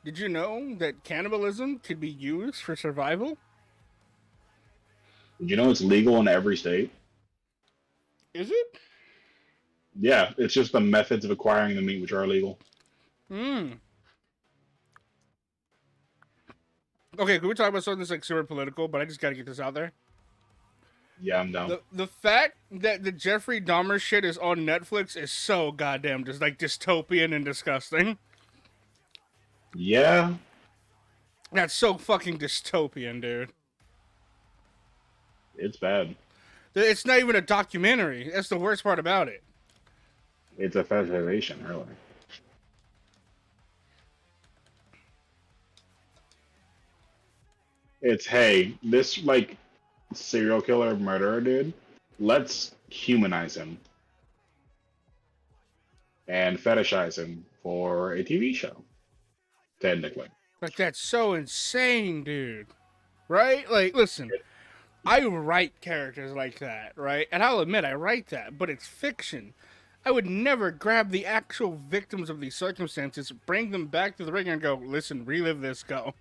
Did you know that cannibalism could be used for survival? Did you know it's legal in every state? Is it? Yeah, it's just the methods of acquiring the meat which are illegal. Okay, can we talk about something that's like super political, but I just gotta get this out there? Yeah, I'm down. The fact that the Jeffrey Dahmer shit is on Netflix is so goddamn just like dystopian and disgusting. Yeah. That's so fucking dystopian, dude. It's bad. It's not even a documentary. That's the worst part about it. It's a fetishization, really. It's, hey, this, like, serial killer murderer dude, let's humanize him and fetishize him for a TV show, technically. Like, that's so insane, dude. Right? Like, listen, I write characters like that, right? And I'll admit I write that, but it's fiction. I would never grab the actual victims of these circumstances, bring them back to the ring and go, listen, relive this, go.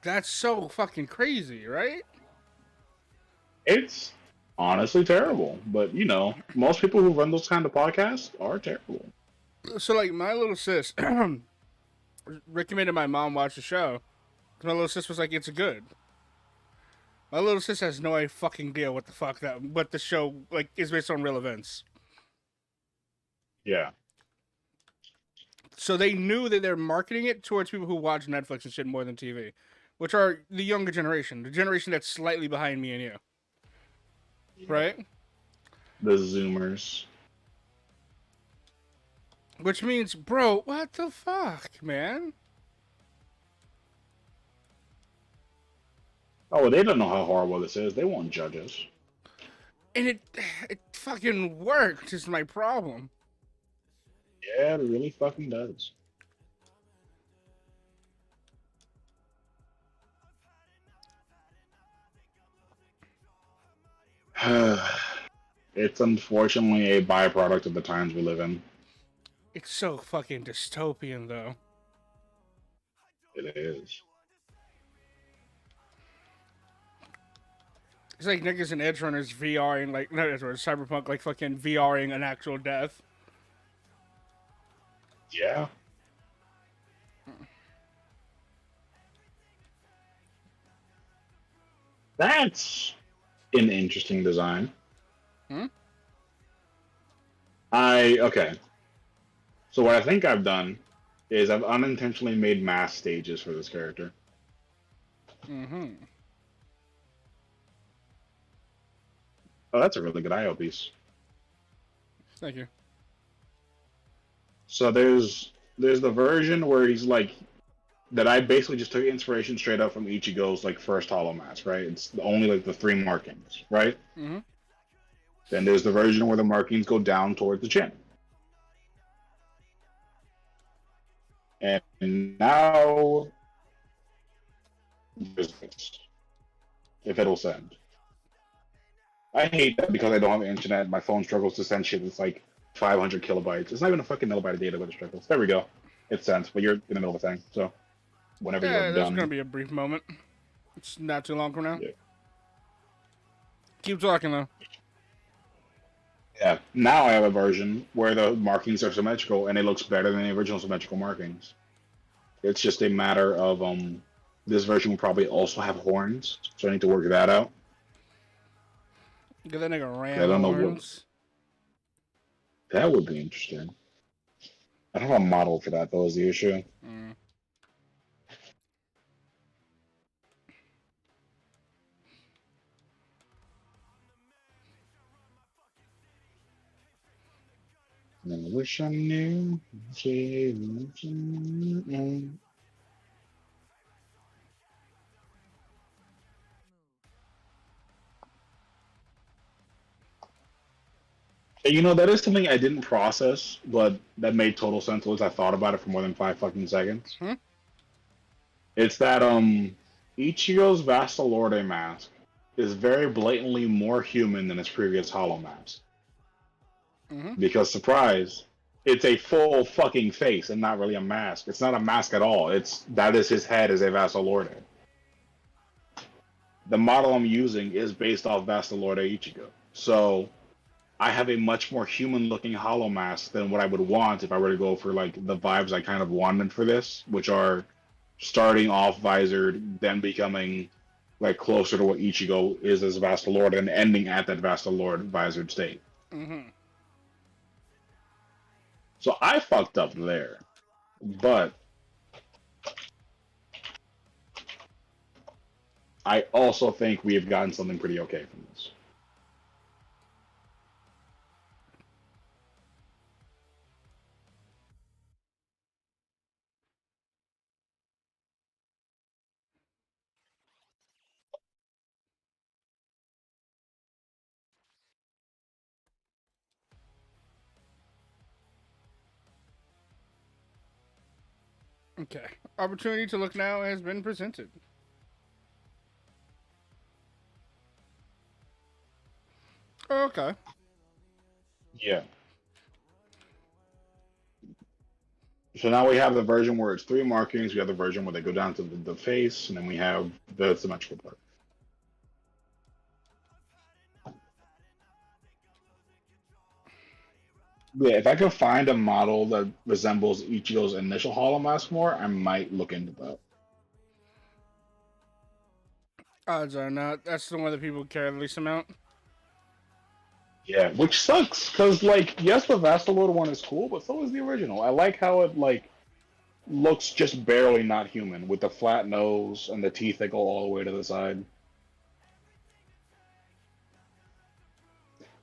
That's so fucking crazy, right? It's honestly terrible, but you know, most people who run those kind of podcasts are terrible. So, like, my little sis recommended my mom watch the show. My little sis was like, it's good. My little sis has no fucking deal what the show, like, is based on real events. Yeah. So they knew that they're marketing it towards people who watch Netflix and shit more than TV, which are the younger generation, the generation that's slightly behind me and you. Right? The Zoomers. Which means, bro, what the fuck, man? Oh, well, they don't know how horrible this is. They won't judge us. And it fucking worked, is my problem. Yeah, it really fucking does. It's unfortunately a byproduct of the times we live in. It's so fucking dystopian, though. It is. It's like niggas and edge runners VRing, like, not edge runners, cyberpunk, like fucking VRing an actual death. Yeah. That's an interesting design. Okay. So what I think I've done is I've unintentionally made mass stages for this character. Mm-hmm. Oh, that's a really good IO piece. Thank you. So there's the version where he's like that I basically just took inspiration straight up from Ichigo's like first Hollow Mask, right? It's only like the 3 markings, right? Mm-hmm. Then there's the version where the markings go down towards the chin. And now there's this. If it'll send. I hate that because I don't have internet. My phone struggles to send shit. It's like 500 kilobytes. It's not even a fucking millibyte of data, but it struggles. There we go. It sends, but you're in the middle of a thing. So whenever you're done. There's gonna be a brief moment. It's not too long from now. Yeah. Keep talking though. Yeah. Now I have a version where the markings are symmetrical and it looks better than the original symmetrical markings. It's just a matter of this version will probably also have horns, so I need to work that out. Get that nigga ram I don't know horns. That would be interesting. I don't have a model for that though, is the issue. Mm. I wish I knew. You know, that is something I didn't process, but that made total sense once I thought about it for more than 5 fucking seconds. It's that Ichigo's Vastalorde mask is very blatantly more human than his previous Hollow mask. Because, surprise, it's a full fucking face and not really a mask. It's not a mask at all. That is his head as a Vastalorde. The model I'm using is based off Vastalorde Ichigo. So I have a much more human-looking Hollow mask than what I would want if I were to go for like the vibes I kind of wanted for this, which are starting off visored, then becoming like closer to what Ichigo is as Vastalord, and ending at that Vastalord visored state. So I fucked up there. But I also think we have gotten something pretty okay from this. Okay. Opportunity to look now has been presented. Okay. Yeah. So now we have the version where it's 3 markings. We have the version where they go down to the face, and then we have the symmetrical part. Yeah, if I can find a model that resembles Ichigo's initial Hollow Mask more, I might look into that. Odds are not. That's the one that people care the least amount. Yeah, which sucks, because, like, yes, the Vastalord one is cool, but so is the original. I like how it, like, looks just barely not human, with the flat nose and the teeth that go all the way to the side.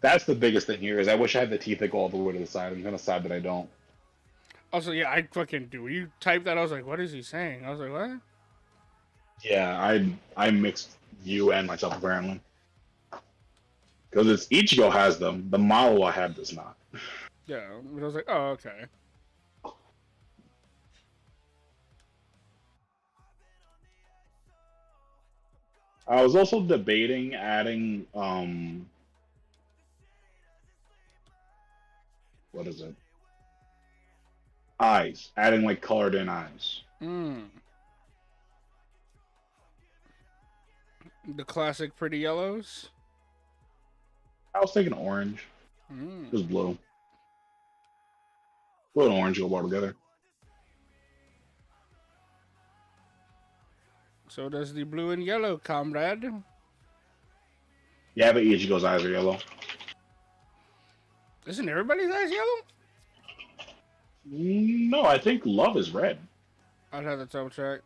That's the biggest thing here, is I wish I had the teeth that go all the way to the side. I'm kind of sad that I don't. Also, yeah, I fucking do. When you type that, I was like, what is he saying? I was like, what? Yeah, I mixed you and myself, apparently. Because it's Ichigo has them, the model I have does not. Yeah. I was like, oh, okay. I was also debating adding what is it? Eyes. Adding like colored in eyes. Mm. The classic pretty yellows. I was thinking orange. Mm. Just blue. Blue and orange go well together. So does the blue and yellow, comrade. Yeah, but Ichigo's eyes are yellow. Isn't everybody's eyes yellow? No, I think Love is red. I'd have to double check.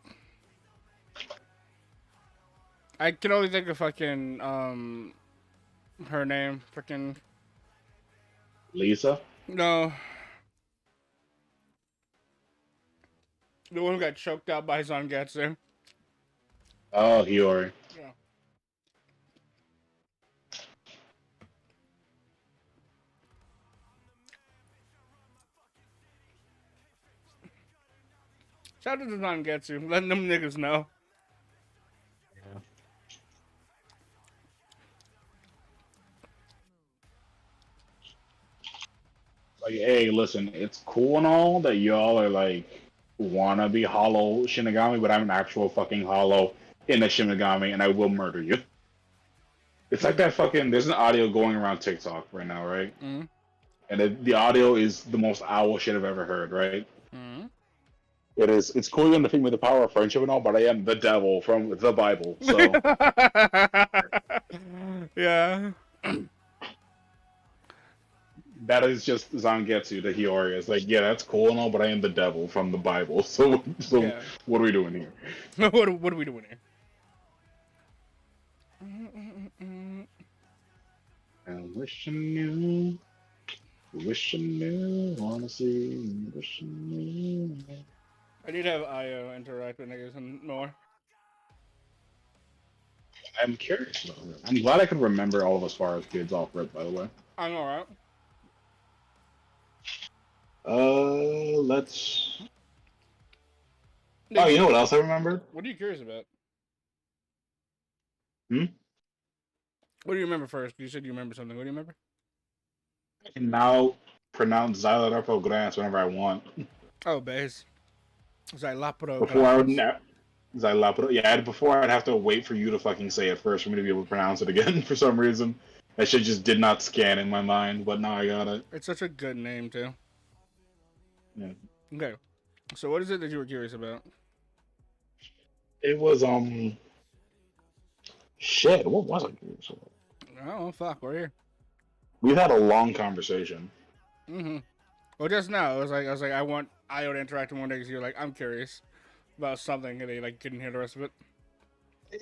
I can only think of fucking her name, freaking Lisa? no, the one who got choked out by Zangetsu. Oh, Hiyori. Yeah. Shout out to Zangetsu, letting them niggas know. Like, hey, listen, it's cool and all that y'all are like wanna be hollow Shinigami, but I'm an actual fucking hollow in a Shinigami, and I will murder you. It's like that fucking. There's an audio going around TikTok right now, right? Mm-hmm. And the audio is the most owl shit I've ever heard, right? Mm-hmm. It is. It's cool to think with the power of friendship and all, but I am the devil from the Bible, so. Yeah. That is just Zangetsu to Hiyori. It's like, yeah, that's cool and all, but I am the devil from the Bible. So Yeah. what are we doing here? what are we doing here? And wishing you, wanna see, wishing you. I need to have Io interact with niggas and more. I'm curious about it. I'm glad I could remember all of us far as kids off rip, by the way. I know, right? Let's. Oh, you know what else I remembered? What are you curious about? Hmm? What do you remember first? You said you remember something. What do you remember? I can now pronounce Xylorepo Grants whenever I want. Oh, base. Xylopro. Before I would Xylopo. Yeah, before I'd have to wait for you to fucking say it first for me to be able to pronounce it again for some reason. That shit just did not scan in my mind, but now I got it. It's such a good name, too. Yeah. Okay. So what is it that you were curious about? It was shit, what was I curious about? Oh, fuck, we're here. We've had a long conversation. Mm-hmm. Well, just now, I was like, I want Io to interact with one day because you're like, I'm curious about something, and they like couldn't hear the rest of it.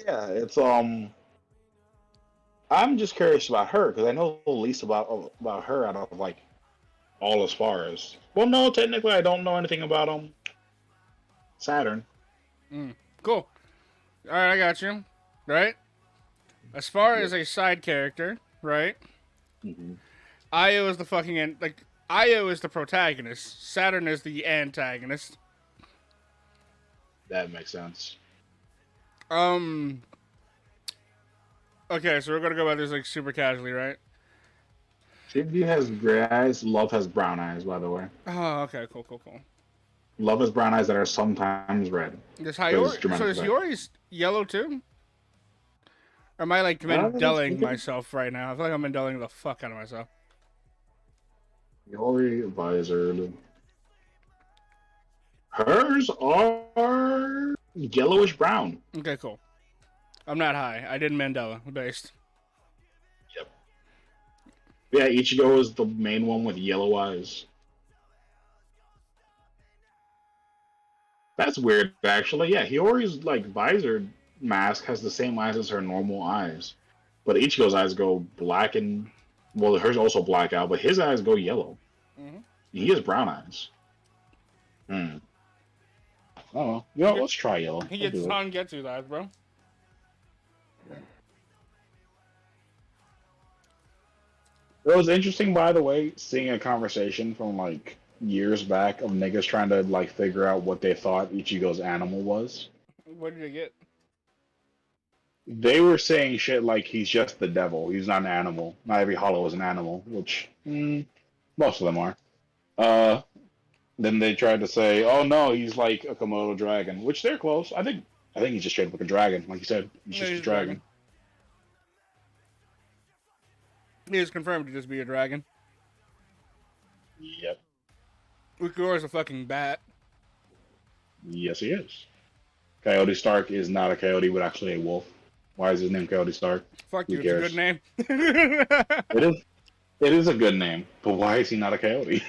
Yeah, it's I'm just curious about her because I know the least about her out of like all as far as. Well, no, technically I don't know anything about Saturn. Cool. All right, I got you. Right. As far as a side character, right? Mm-hmm. Io is the fucking Io is the protagonist. Saturn is the antagonist. That makes sense. Okay, so we're gonna go about this like super casually, right? Shinji has gray eyes. Love has brown eyes. By the way, Oh, okay, cool. Love has brown eyes that are sometimes red. This There's Hiyori, so dramatic is effect. Hiyori's yellow too? Or am I like Mandeling myself right now? I feel like I'm Mandeling the fuck out of myself. Yori visor. Hers are yellowish brown. Okay, cool. I'm not high. I did Mandela based. Yep. Yeah, Ichigo is the main one with yellow eyes. That's weird, actually. Yeah, Hiyori's like visor mask has the same eyes as her normal eyes, but Ichigo's eyes go black and well, hers also black out, but his eyes go yellow. Mm-hmm. He has brown eyes. Hmm. Oh, you know, let's try yellow. He gets Zangetsu's eyes, bro. It was interesting, by the way, seeing a conversation from like years back of niggas trying to like figure out what they thought Ichigo's animal was. What did you get? They were saying shit like he's just the devil. He's not an animal. Not every hollow is an animal, which most of them are. Then they tried to say, "Oh no, he's like a Komodo dragon," which they're close. I think he's just straight up like a dragon, like you said. He's just a dragon. He is confirmed to just be a dragon. Yep. Ukuro is a fucking bat. Yes, he is. Coyote Stark is not a coyote, but actually a wolf. Why is his name Coyote Stark? Fuck you, Who it's a cares? good name. It is. It is a good name, but why is he not a coyote?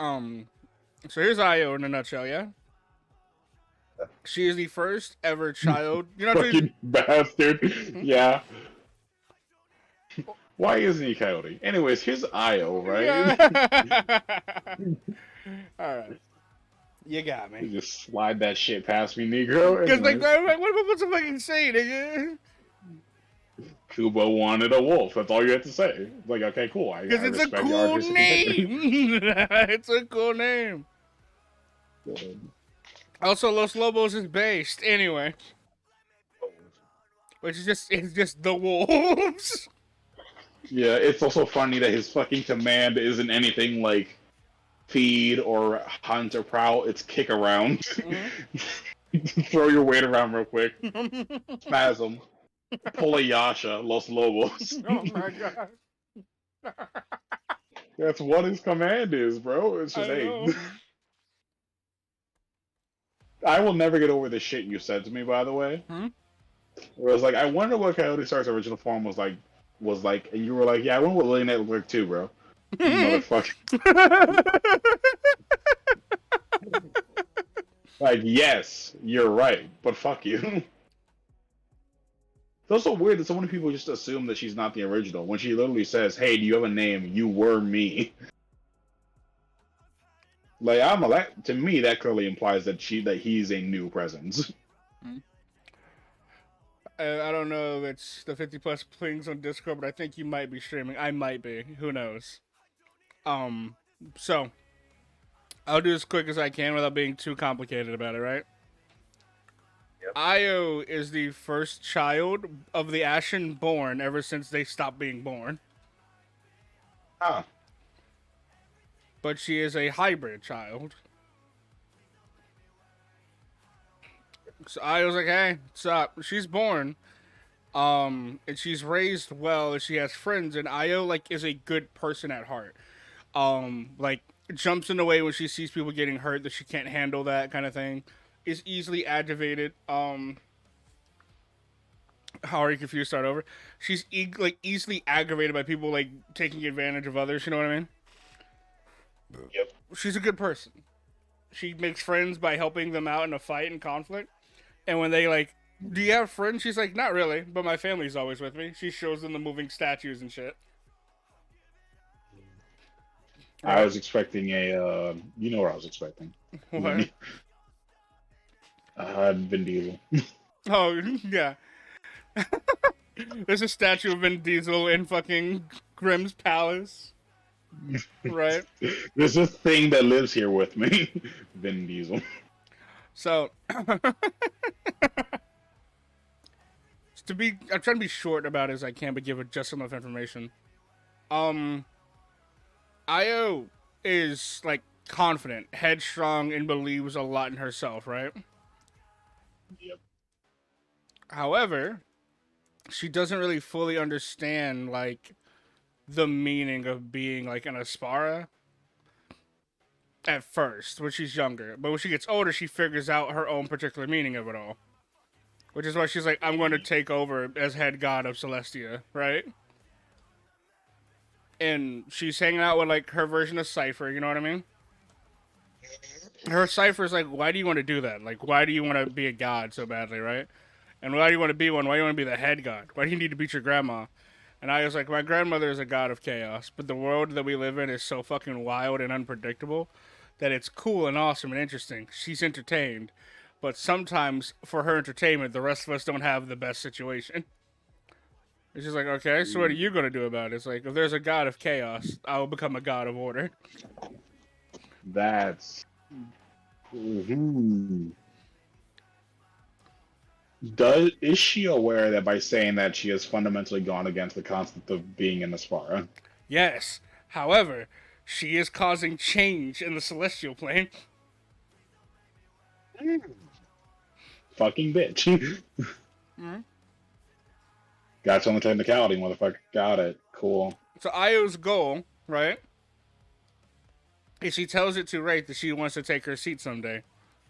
So here's Io in a nutshell, yeah? She is the first ever child. You're not Fucking bastard. Yeah. Why isn't he coyote? Anyways, here's Io, right? Yeah. Alright. You got You me. just slide that shit past me, Negro. Because, like, Anyways, what am I supposed to fucking say, nigga? Kubo wanted a wolf. That's all you have to say. Like, okay, cool. I Because it's a respect your cool artistic name. It's a cool name. opinion. Also, Los Lobos is based anyway, which is just the wolves. Yeah, it's also funny that his fucking command isn't anything like feed or hunt or prowl. It's kick around. Mm-hmm. Throw your weight around real quick. Spasm. Pull a Yasha. Los Lobos. Oh my god. That's what his command is, bro. It's just, I hey. know. I will never get over the shit you said to me, by the way. Hmm? Where I was like, I wonder what Coyote Stark's original form was like, and you were like, yeah, I wonder what Lily Net looked like too, bro. You motherfucker. Like, yes, you're right, but fuck you. It's also weird that so many people just assume that she's not the original when she literally says, "Hey, do you have a name? You were me." Like, to me, that clearly implies that he's a new presence. I don't know if it's the 50 plus pings on Discord, but I think you might be streaming. I might be. Who knows? So I'll do as quick as I can without being too complicated about it, right? Yep. Io is the first child of the Ashen born ever since they stopped being born. Ah. But she is a hybrid child. So I was like, hey, what's up? She's born. And she's raised well, and she has friends, and Io, like, is a good person at heart. Like, jumps in the way when she sees people getting hurt, that she can't handle that kind of thing. Is easily aggravated. How are you confused? Start over. She's easily aggravated by people, like, taking advantage of others, you know what I mean? Yep. She's a good person. She makes friends by helping them out in a fight and conflict. And when they like, do you have friends? She's like, not really, but my family's always with me. She shows them the moving statues and shit. I was expecting you know what I was expecting. What? Vin Diesel. Oh, yeah. There's a statue of Vin Diesel in fucking Grimm's palace. Right? There's a thing that lives here with me. Vin Diesel. So, I'm trying to be short about it as I can, but give it just enough information. Io is, like, confident, headstrong, and believes a lot in herself, right? Yep. However, she doesn't really fully understand, like, the meaning of being, like, an Aspara at first, when she's younger. But when she gets older, she figures out her own particular meaning of it all. Which is why she's like, I'm going to take over as head god of Celestia, right? And she's hanging out with, like, her version of Cypher, you know what I mean? Her Cypher's like, why do you want to do that? Like, why do you want to be a god so badly, right? And why do you want to be one? Why do you want to be the head god? Why do you need to beat your grandma? And I was like, my grandmother is a god of chaos, but the world that we live in is so fucking wild and unpredictable that it's cool and awesome and interesting. She's entertained, but sometimes for her entertainment, the rest of us don't have the best situation. It's just like, okay, so what are you going to do about it? It's like, if there's a god of chaos, I will become a god of order. That's. Is she aware that by saying that she has fundamentally gone against the concept of being an Aspara? Yes. However, she is causing change in the celestial plane. Fucking bitch. Got you on the technicality, motherfucker. Got it. Cool. So Io's goal, right, is she tells it to Wraith that she wants to take her seat someday.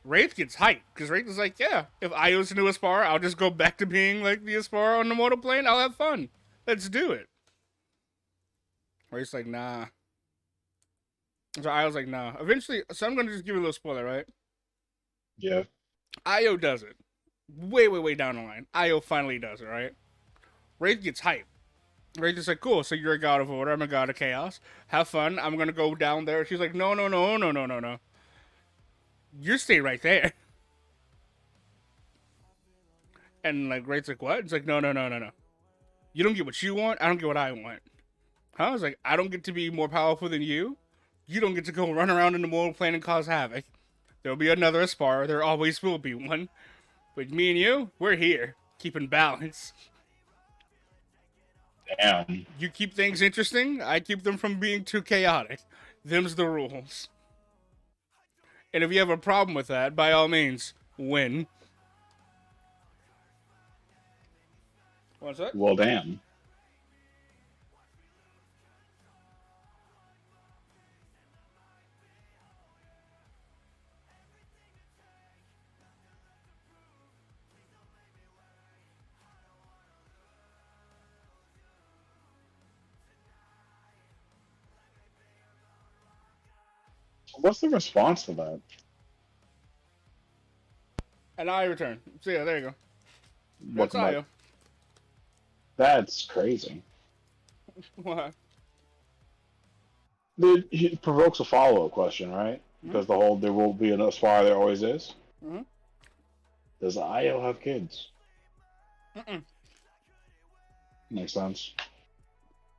Wraith gets hyped, because Wraith is like, yeah, if Io's a new Aspara, I'll just go back to being, like, the Aspara on the mortal plane. I'll have fun. Let's do it. Wraith's like, nah. So Io's like, nah. Eventually, so I'm going to just give you a little spoiler, right? Yeah. Io does it. Way down the line. Io finally does it, right? Wraith gets hyped. Wraith is like, cool, so you're a god of order, I'm a god of chaos. Have fun, I'm going to go down there. She's like, no. You stay right there. And, like, Wraith's like, what? It's like, no. You don't get what you want, I don't get what I want. Huh? I was like, I don't get to be more powerful than you. You don't get to go run around in the mortal plane and cause havoc. There'll be another Aspara, there always will be one. But me and you, we're here, keeping balance. Damn. You keep things interesting, I keep them from being too chaotic. Them's the rules. And if you have a problem with that, by all means, win. What's that? Well, damn. What's the response to that? And I return. So yeah, there you go. What's That's Io. That's crazy. What? It provokes a follow-up question, right? Because there will be an Aspara, there always is. Mm-hmm. Does Io have kids? Mm-mm. Makes sense.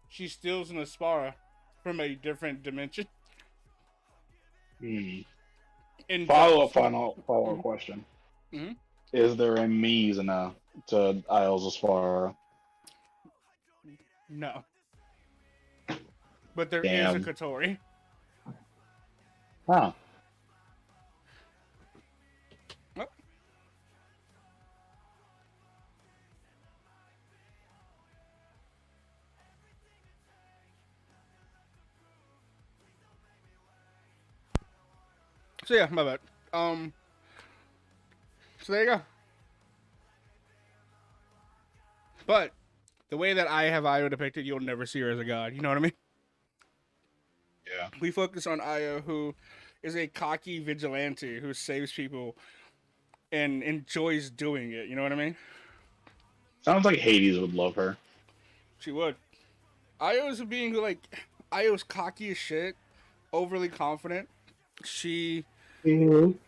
She steals an Aspara from a different dimension. Hmm. In Follow-up question. Mm-hmm. Is there a Mizuna to Io's Aspara? No. But there Damn. is a Kotori. Huh. Oh. So yeah, my bad. So there you go. But the way that I have Io depicted, you'll never see her as a god. You know what I mean? Yeah. We focus on Io, who is a cocky vigilante who saves people and enjoys doing it. You know what I mean? Sounds like Hades would love her. She would. Io is a being who, like, Io's cocky as shit, overly confident. She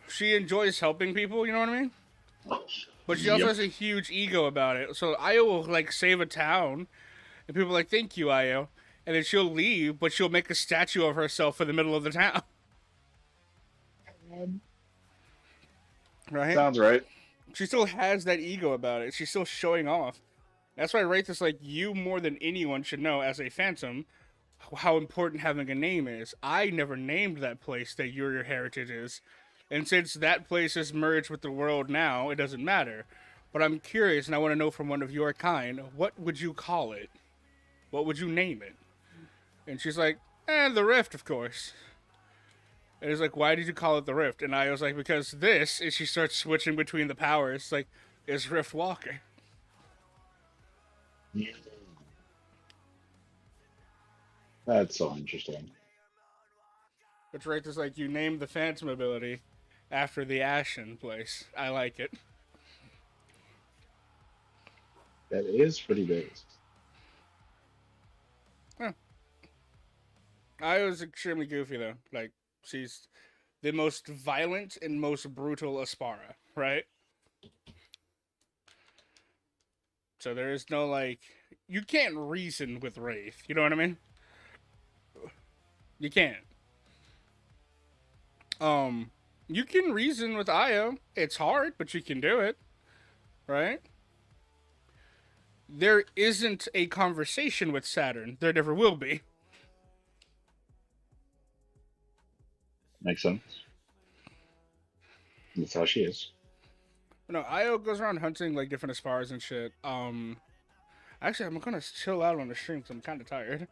she enjoys helping people. You know what I mean? But she also Yep. has a huge ego about it. So Io will like save a town, and people are like, "Thank you, Io," and then she'll leave, but she'll make a statue of herself in the middle of the town. Right? Sounds right. She still has that ego about it. She's still showing off. That's why I rate this like you more than anyone should know as a phantom how important having a name is. I never named that place that your heritage is. And since that place is merged with the world now, it doesn't matter. But I'm curious and I want to know from one of your kind, what would you call it? What would you name it? And she's like, the Rift, of course. And it's like, why did you call it the Rift? And I was like, because this, and she starts switching between the powers, like, is Rift Walker. That's so interesting. Which right is like, you named the Phantom ability after the Ashen place. I like it. That is pretty big. Huh. I was extremely goofy, though. Like, she's the most violent and most brutal Aspara, right? So there is no, like, you can't reason with Wraith. You know what I mean? You can't. You can reason with Io. It's hard, but you can do it. Right? There isn't a conversation with Saturn. There never will be. Makes sense. That's how she is. No, Io goes around hunting like different Aspars and shit. Actually, I'm gonna chill out on the stream because I'm kind of tired.